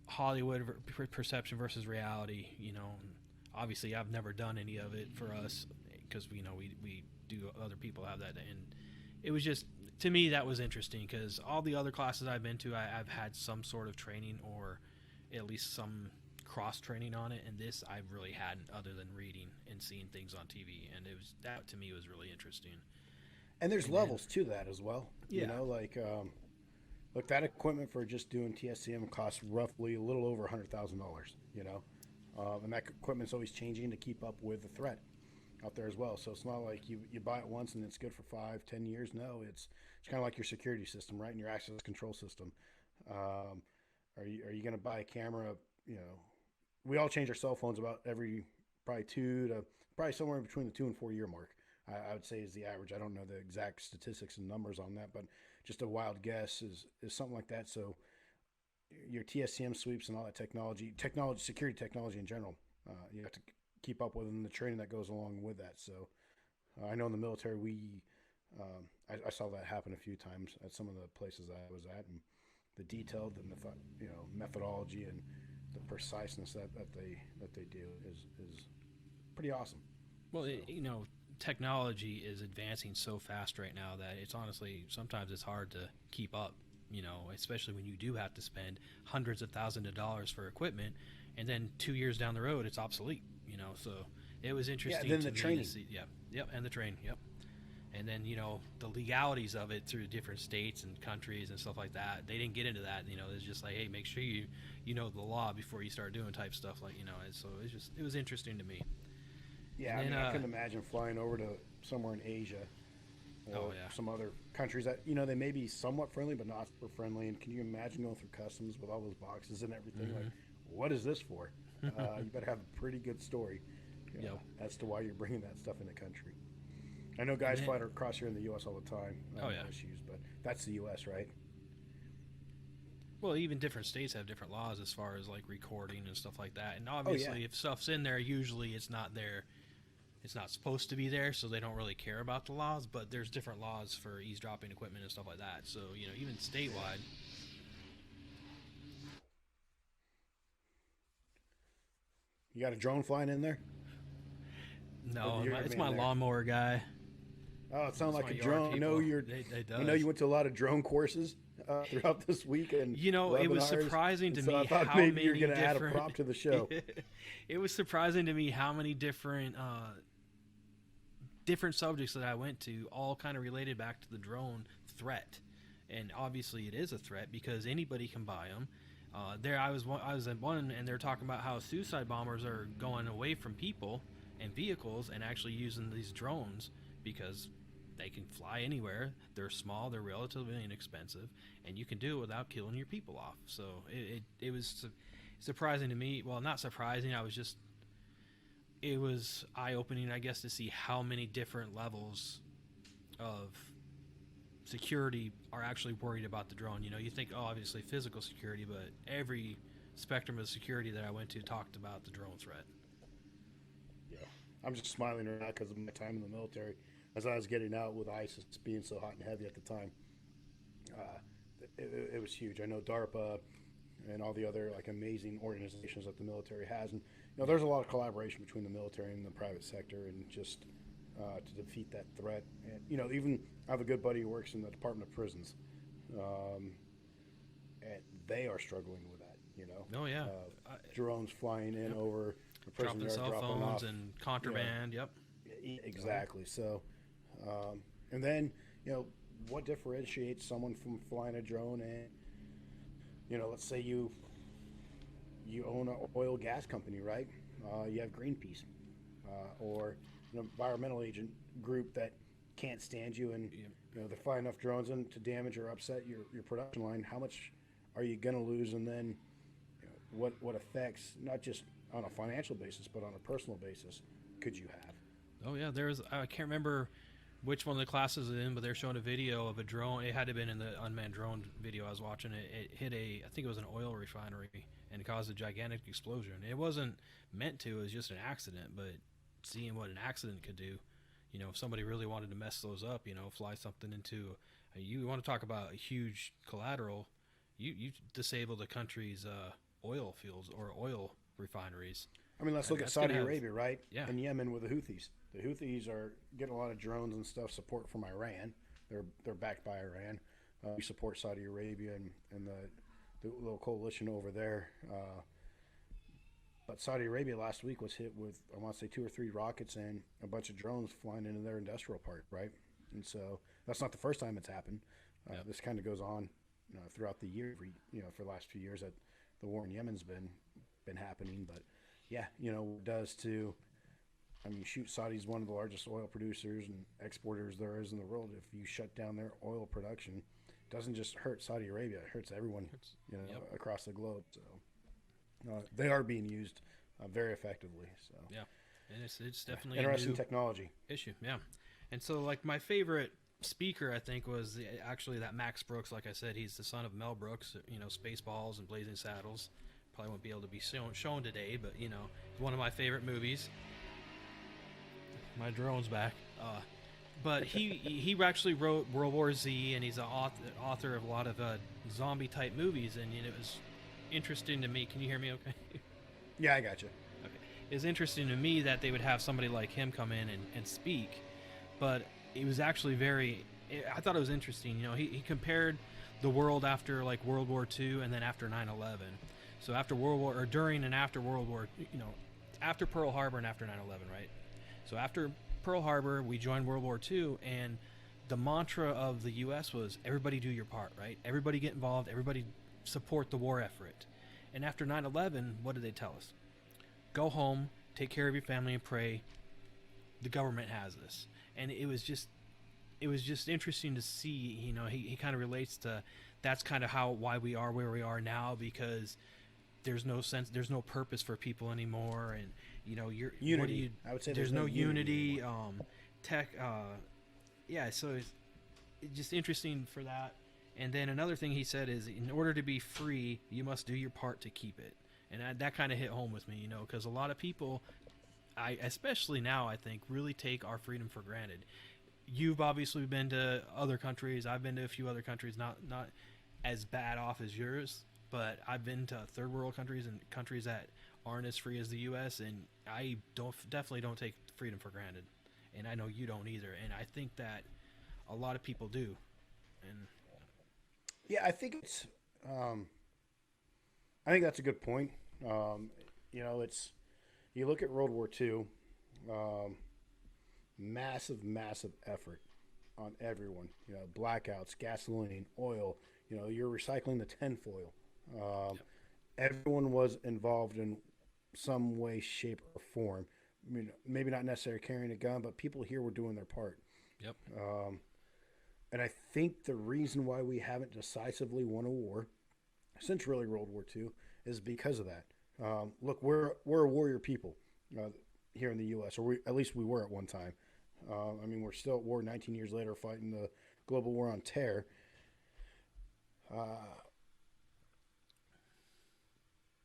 Hollywood perception versus reality. Obviously I've never done any of it for us because we do, other people have that, and it was just, to me, that was interesting because all the other classes I've been to, I've had some sort of training or at least some cross training on it, and this I really hadn't, other than reading and seeing things on TV, and that to me was really interesting. And there's levels to that as well. Yeah. Look, that equipment for just doing TSCM costs roughly a little over $100,000. And that equipment's always changing to keep up with the threat out there as well. So it's not like you buy it once and it's good for 5-10 years. No, it's kind of like your security system, right? And your access control system. Are you going to buy a camera? We all change our cell phones about every probably somewhere between the 2 and 4 year mark. I would say is the average. I don't know the exact statistics and numbers on that, but just a wild guess is something like that. So your TSCM sweeps and all that technology, security technology in general, you have to keep up with, and the training that goes along with that. So I know in the military, I saw that happen a few times at some of the places I was at, and the detailed, methodology and the preciseness that they do is pretty awesome. Well, technology is advancing so fast right now that it's honestly, sometimes it's hard to keep up, especially when you do have to spend hundreds of thousands of dollars for equipment, and then 2 years down the road it's obsolete, so it was interesting. Yeah, then the training. And the train, and then the legalities of it through different states and countries and stuff like that. They didn't get into that. It's just like, hey, make sure you know the law before you start doing type stuff, like, so it was interesting to me. Yeah, I couldn't imagine flying over to somewhere in Asia or some other countries that, they may be somewhat friendly, but not super friendly. And can you imagine going through customs with all those boxes and everything? Mm-hmm. Like, what is this for? You better have a pretty good story as to why you're bringing that stuff in the country. I know guys fly across here in the U.S. all the time. No issues, but that's the U.S., right? Well, even different states have different laws as far as like recording and stuff like that. And obviously, if stuff's in there, usually it's not there. It's not supposed to be there, so they don't really care about the laws. But there's different laws for eavesdropping equipment and stuff like that. So even statewide. You got a drone flying in there? No, it's my lawnmower guy. Oh, it sounds like a drone. I know you went to a lot of drone courses throughout this week, and it was surprising to me I thought how maybe many you're going to add a different... prop to the show. It was surprising to me how many different subjects that I went to all kind of related back to the drone threat, and obviously it is a threat because anybody can buy them. I was at one, and they're talking about how suicide bombers are going away from people and vehicles and actually using these drones because they can fly anywhere. They're small, they're relatively inexpensive, and you can do it without killing your people off. So it was surprising to me. Well, not surprising. It was eye-opening, I guess, to see how many different levels of security are actually worried about the drone. You think, obviously physical security, but every spectrum of security that I went to talked about the drone threat. I'm just smiling right now because of my time in the military. As I was getting out with ISIS being so hot and heavy at the time, uh, it was huge. I know DARPA and all the other like amazing organizations that the military has, and there's a lot of collaboration between the military and the private sector, and just to defeat that threat. And even I have a good buddy who works in the Department of Prisons, um, and they are struggling with that. Oh yeah, Drones flying in yep. over the prison Dropping yard, cell dropping phones off. and contraband. Yep. Exactly. So, and then what differentiates someone from flying a drone? And let's say you own an oil gas company, right? You have Greenpeace, or an environmental agent group that can't stand you, and they fly enough drones in to damage or upset your production line. How much are you going to lose? And then what effects, not just on a financial basis, but on a personal basis, could you have? Oh yeah, I can't remember which one of the classes it in, but they're showing a video of a drone. It had to have been in the unmanned drone video I was watching. It hit I think it was an oil refinery, and caused a gigantic explosion. It wasn't meant to. It was just an accident. But seeing what an accident could do, if somebody really wanted to mess those up, fly something into, you want to talk about a huge collateral. You disable the country's oil fields or oil refineries. I mean, let's look at Saudi Arabia, right? Yeah. And Yemen with the Houthis. The Houthis are getting a lot of drones and stuff support from Iran. They're backed by Iran. We support Saudi Arabia and the little coalition over there. But Saudi Arabia last week was hit with, I want to say, 2 or 3 rockets and a bunch of drones flying into their industrial park, right? And so that's not the first time it's happened. Yep. This kind of goes on throughout the year, for the last few years that the war in Yemen's been happening. But yeah, it does to, I mean, shoot, Saudi's one of the largest oil producers and exporters there is in the world. If you shut down their oil production, it doesn't just hurt Saudi Arabia, it hurts everyone, Yep. across the globe. So they are being used very effectively. So yeah, and it's definitely interesting a new technology issue. Yeah, and so like my favorite speaker I think was actually that Max Brooks. Like I said, he's the son of Mel Brooks. Spaceballs and Blazing Saddles. Probably won't be able to be shown today, but one of my favorite movies. My drone's back. But he actually wrote World War Z, and he's an author of a lot of zombie type movies, and it was interesting to me. Can you hear me okay? Yeah, I got you. Okay. It's interesting to me that they would have somebody like him come in and speak, but it was actually I thought it was interesting. He compared the world after like World War II and then after 9/11. So after during and after World War, after Pearl Harbor and after 9/11, right? So after Pearl Harbor, we joined World War II, and the mantra of the U.S. was everybody do your part, right? Everybody get involved, everybody support the war effort. And after 9/11, what did they tell us? Go home, take care of your family, and pray. The government has this. And it was just interesting to see, he kind of relates to, that's kind of why we are where we are now, because there's no purpose for people anymore, and unity. I would say there's no unity. So it's just interesting for that. And then another thing he said is, in order to be free, you must do your part to keep it. And that kind of hit home with me, because a lot of people, especially now, I think, really take our freedom for granted. You've obviously been to other countries. I've been to a few other countries, not as bad off as yours, but I've been to third world countries and countries that aren't as free as the U.S., and I definitely don't take freedom for granted, and I know you don't either. And I think that a lot of people do. And yeah, I think it's. I think that's a good point. It's, you look at World War II, massive effort on everyone. Blackouts, gasoline, oil. You're recycling the tinfoil. Yep. Everyone was involved in some way, shape, or form. I mean, maybe not necessarily carrying a gun, but people here were doing their part. Yep. And I think the reason why we haven't decisively won a war since really World War II is because of that. Look, we're a warrior people here in the U.S., or at least we were at one time. We're still at war 19 years later, fighting the global war on terror.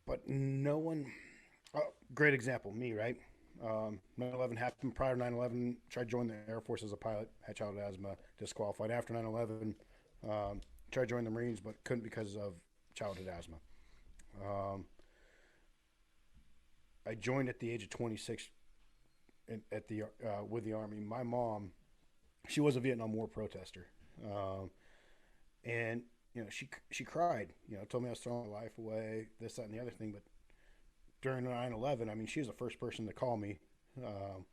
But no one, great example, me, right? 9/11 happened. Prior to 9/11, tried to join the Air Force as a pilot. Had childhood asthma, disqualified. After 9/11, tried to join the Marines, but couldn't because of childhood asthma. Um, I joined at the age of 26 at the with the Army. My mom, she was a Vietnam War protester, and she cried. Told me I was throwing my life away, this, that, and the other thing. But during 9/11, I mean, she was the first person to call me and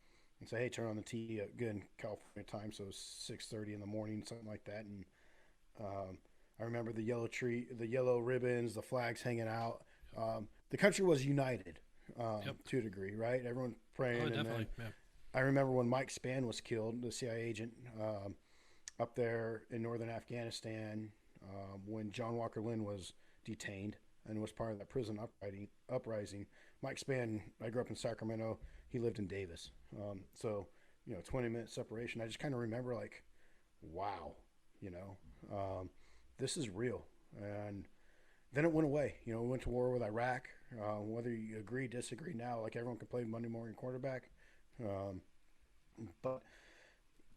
say, "Hey, turn on the TV." Good in California time, so it was 6:30 in the morning, something like that. And I remember the yellow tree, the yellow ribbons, the flags hanging out. The country was united to a degree, right? Everyone praying. Oh, and definitely. then Yeah. I remember when Mike Spann was killed, the CIA agent, up there in northern Afghanistan, when John Walker Lynn was detained and was part of that prison uprising. Mike Spann, I grew up in Sacramento. He lived in Davis. So, 20-minute separation. I just kind of remember like, wow, this is real. And then it went away. We went to war with Iraq. Whether you agree, disagree now, like everyone can play Monday morning quarterback. But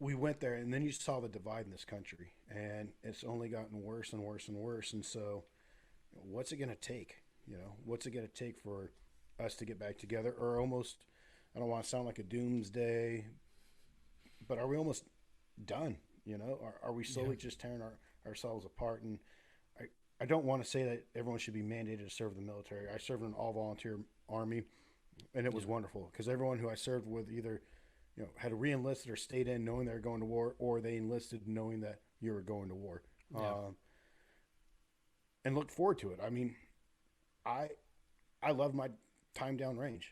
we went there, and then you saw the divide in this country, and it's only gotten worse and worse and worse. And so, what's it going to take? What's it going to take for us to get back together? Or almost, I don't want to sound like a doomsday, but are we almost done? Are we slowly just tearing ourselves apart? And I don't want to say that everyone should be mandated to serve the military. I served in an all-volunteer Army, and it was wonderful because everyone who I served with either had re-enlisted or stayed in knowing they were going to war, or they enlisted knowing that you were going to war, and looked forward to it. I mean, I love my time downrange.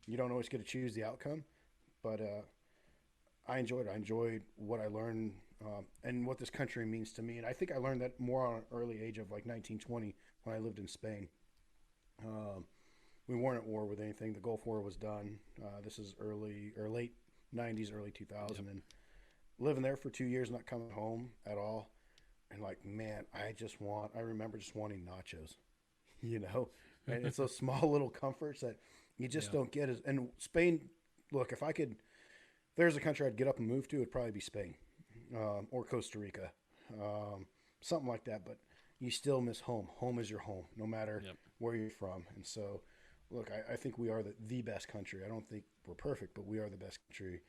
You don't always get to choose the outcome, but I enjoyed it. I enjoyed what I learned and what this country means to me. And I think I learned that more on an early age of like 1920 when I lived in Spain. We weren't at war with anything. The Gulf War was done. This is late 90s, early 2000. And living there for 2 years, not coming home at all. And like, man, I remember just wanting nachos, and it's those small little comforts that you just don't get. And Spain, look, if there's a country I'd get up and move to, it'd probably be Spain or Costa Rica, something like that. But you still miss home. Home is your home, no matter where you're from. And so, look, I think we are the best country. I don't think we're perfect, but we are the best country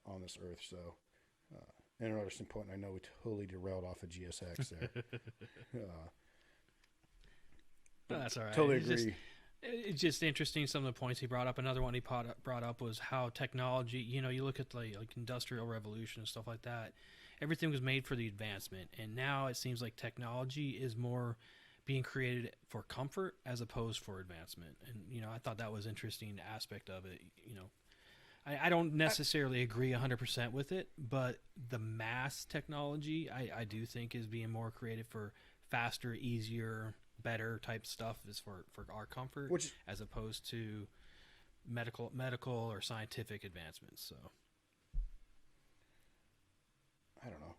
on this earth. So, interesting point. I know we totally derailed off of GSX there. That's all right. Totally agree. It's just interesting some of the points he brought up. Another one he brought up was how technology, you look at like industrial revolution and stuff like that. Everything was made for the advancement, and now it seems like technology is more being created for comfort as opposed for advancement. And I thought that was an interesting aspect of it. I don't necessarily agree 100% with it, but the mass technology I do think is being more created for faster, easier, better type stuff is for our comfort, as opposed to medical or scientific advancements. So I don't know.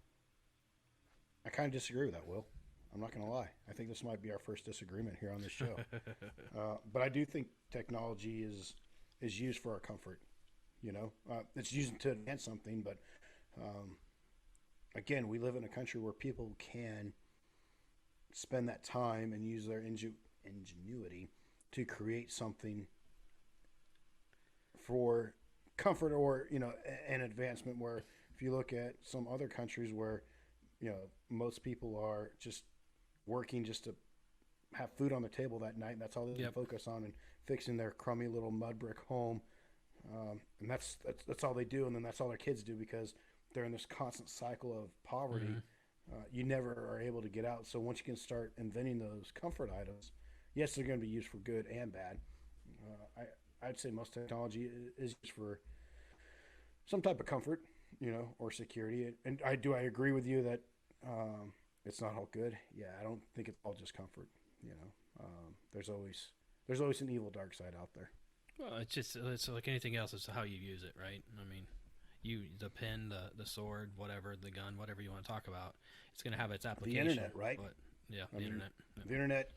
I kind of disagree with that, Will. I'm not going to lie. I think this might be our first disagreement here on this show. But I do think technology is used for our comfort. It's used to advance something, but again, we live in a country where people can spend that time and use their ingenuity to create something for comfort or an advancement. Where if you look at some other countries where most people are just working just to have food on the table that night, and that's all they focus on, and fixing their crummy little mud brick home, and that's all they do, and then that's all their kids do because they're in this constant cycle of poverty. You never are able to get out. So once you can start inventing those comfort items, yes, they're going to be used for good and bad. I'd say most technology is used for some type of comfort, or security. And I agree with you that it's not all good. Yeah, I don't think it's all just comfort. There's always an evil dark side out there. Well, it's like anything else. It's how you use it, right? I mean, the pen, the sword, whatever, the gun, whatever you want to talk about, it's going to have its application. The internet, right? But, the internet. The internet,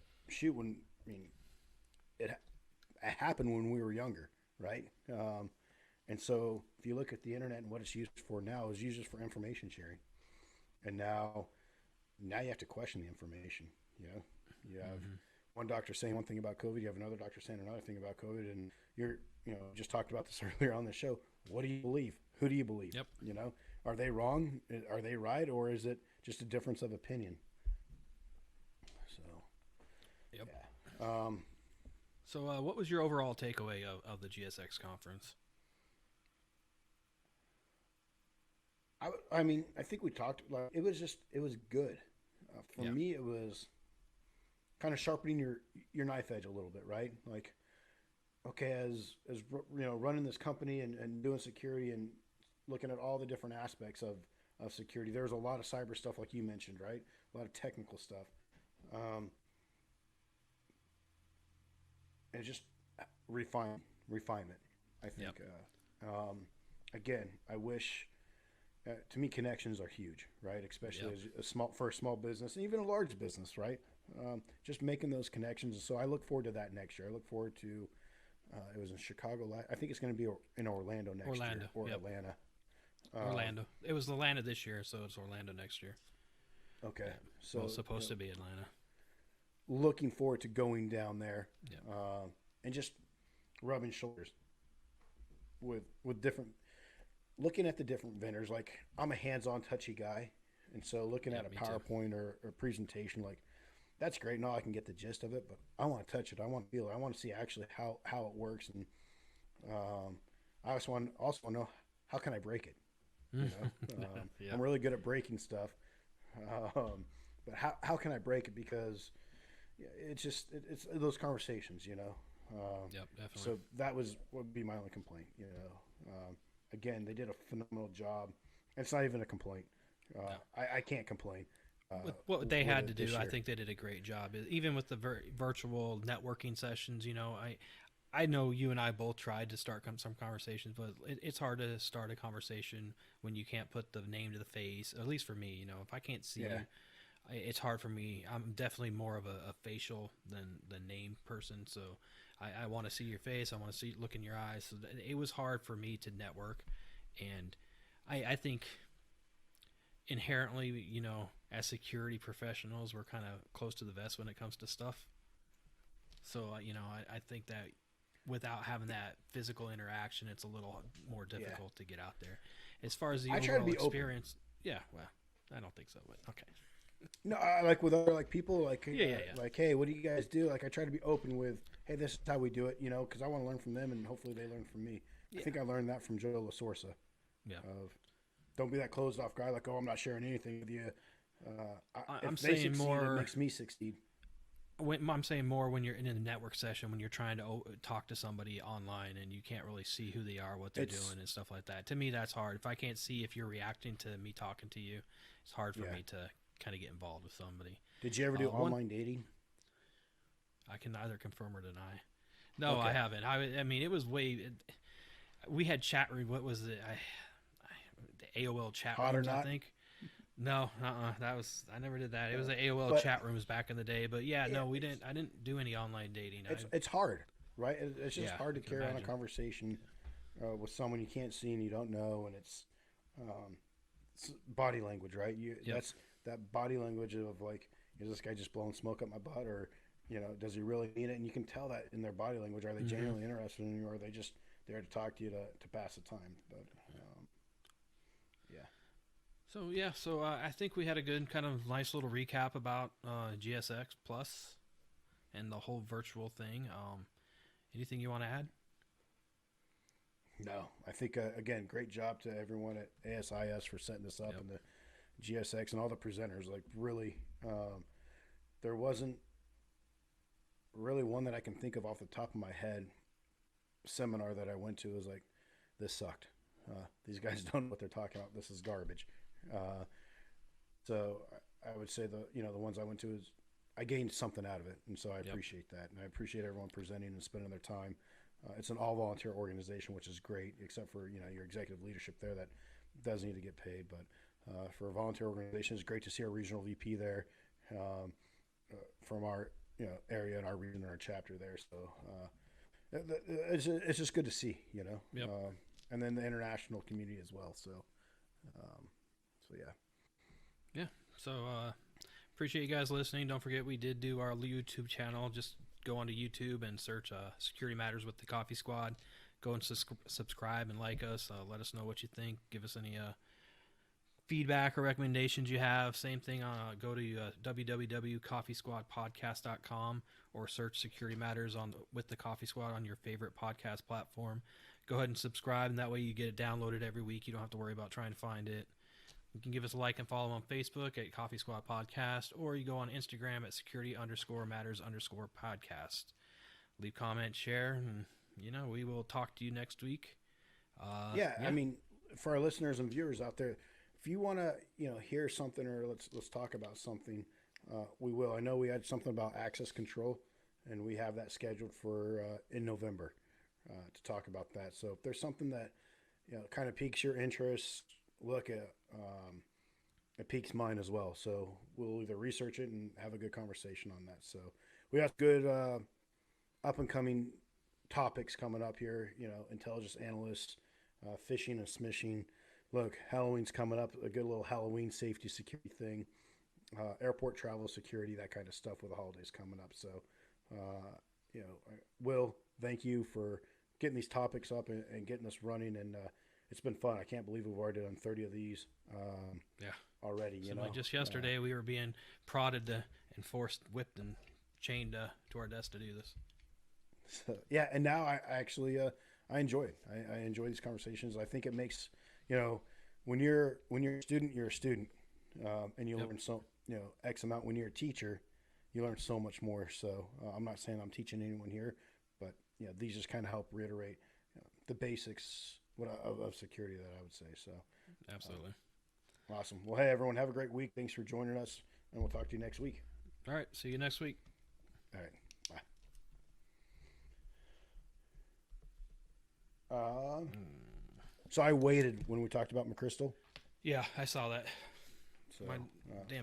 it happened when we were younger, right? And so if you look at the internet and what it's used for now, is used for information sharing. And now you have to question the information. You know, you have one doctor saying one thing about COVID, you have another doctor saying another thing about COVID, and just talked about this earlier on the show. What do you believe? Who do you believe? Yep. You know, are they wrong? Are they right? Or is it just a difference of opinion? So, Yep. Yeah. So, what was your overall takeaway of the GSX conference? I mean, I think we talked like it was good. For Yeah. me, it was kind of sharpening your knife edge a little bit, right? Like, okay, as running this company and doing security and looking at all the different aspects of security. There's a lot of cyber stuff, like you mentioned, right? A lot of technical stuff. And just refinement. I think. Yep. Again, I wish. To me, connections are huge, right? Especially Yep. for a small business and even a large business, right? Just making those connections. So I look forward to that next year. I look forward to. It was in Chicago. I think it's going to be in Orlando next year or yep. Atlanta. Orlando. It was Atlanta this year, so it's Orlando next year. Okay, Yeah. so Well, it's supposed to be Atlanta. looking forward to going down there, Yeah. and just rubbing shoulders with different, looking at the different vendors. Like I'm a hands-on, touchy guy, and so looking at a me too. PowerPoint or presentation, like that's great. No, I can get the gist of it, but I want to touch it. I want to feel it. I want to see actually how it works, and I also want to know how can I break it. You know, Yeah. I'm really good at breaking stuff, but how can I break it? Because it's it's those conversations, you know. Yep, definitely. So that would be my only complaint. You know, again, they did a phenomenal job. It's not even a complaint. I can't complain. With what they had to this do, I year. think they did a great job. Even with the virtual networking sessions, I know you and I both tried to start some conversations, but it's hard to start a conversation when you can't put the name to the face. At least for me, if I can't see you, it's hard for me. I'm definitely more of a facial than the name person, so I want to see your face. I want to look in your eyes. So it was hard for me to network, and I think inherently, as security professionals, we're kind of close to the vest when it comes to stuff. So, I think that without having that physical interaction, it's a little more difficult to get out there. As far as the overall experience, yeah, well, I don't think so, but okay. No, I like with other people, like Yeah. like, hey, what do you guys do? Like, I try to be open with, hey, this is how we do it, because I want to learn from them, and hopefully they learn from me. Yeah. I think I learned that from Joe LaSorsa. Yeah. Don't be that closed off guy, like, oh, I'm not sharing anything with you. I'm if they saying succeed, more. It makes me succeed. I'm saying more when you're in a network session, when you're trying to talk to somebody online and you can't really see who they are, what they're doing, and stuff like that. To me, that's hard. If I can't see if you're reacting to me talking to you, it's hard for me to kind of get involved with somebody. Did you ever do online dating? I can neither confirm or deny. No, Okay. I haven't. I mean, it was we had chat room. What was it? The AOL chat Hot or rooms, I not? think. No, I never did that. It was the AOL chat rooms back in the day, but no, we didn't. I didn't do any online dating. It's hard, right? It's just hard to I can carry on a imagine. conversation with someone you can't see and you don't know, and it's body language, right? That's that body language of like, is this guy just blowing smoke up my butt, or does he really mean it? And you can tell that in their body language. Are they genuinely interested in you, or are they just there to talk to you to pass the time? But So I think we had a good kind of nice little recap about GSX Plus and the whole virtual thing. Anything you want to add? No, I think again, great job to everyone at ASIS for setting this up, and the GSX and all the presenters. Like really, there wasn't really one that I can think of off the top of my head. Seminar that I went to was like, this sucked. These guys don't know what they're talking about. This is garbage. So I would say the ones I went to is I gained something out of it, and so I appreciate that, and I appreciate everyone presenting and spending their time. It's an all volunteer organization, which is great, except for your executive leadership there that does need to get paid. But for a volunteer organization, it's great to see our regional VP there from our area and our region and our chapter there. So it's just good to see, Yep. and then the international community as well. So yeah. Yeah. So appreciate you guys listening. Don't forget we did do our YouTube channel. Just go onto YouTube and search Security Matters with the Coffee Squad. Go and subscribe and like us. Let us know what you think. Give us any feedback or recommendations you have. Same thing. Go to www.coffeesquadpodcast.com or search Security Matters with the Coffee Squad on your favorite podcast platform. Go ahead and subscribe, and that way you get it downloaded every week. You don't have to worry about trying to find it. You can give us a like and follow on Facebook at Coffee Squad Podcast, or you go on Instagram at security_matters_podcast. Leave comments, share, and we will talk to you next week. I mean, for our listeners and viewers out there, if you want to hear something, or let's talk about something, we will. I know we had something about access control, and we have that scheduled for in November to talk about that. So if there's something that kind of piques your interest, look at it piques mine as well. So we'll either research it and have a good conversation on that. So we have good up and coming topics coming up here. Intelligence analysts, phishing and smishing. Look, Halloween's coming up. A good little Halloween safety security thing. Airport travel security, that kind of stuff with the holidays coming up. So, Will, thank you for getting these topics up and getting us running. And it's been fun. I can't believe we've already done 30 of these. Already. Like just yesterday, we were being prodded and forced, whipped, and chained to our desk to do this. So, yeah, and now I actually I enjoy it. I enjoy these conversations. I think it makes when you're a student, you're a student, and you learn so X amount. When you're a teacher, you learn so much more. So I'm not saying I'm teaching anyone here, but these just kind of help reiterate the basics of security that I would say. So absolutely awesome. Well, hey everyone, have a great week. Thanks for joining us, and we'll talk to you next week. All right, see you next week. All right, bye. So I waited when we talked about McChrystal. Yeah, I saw that. So, My damn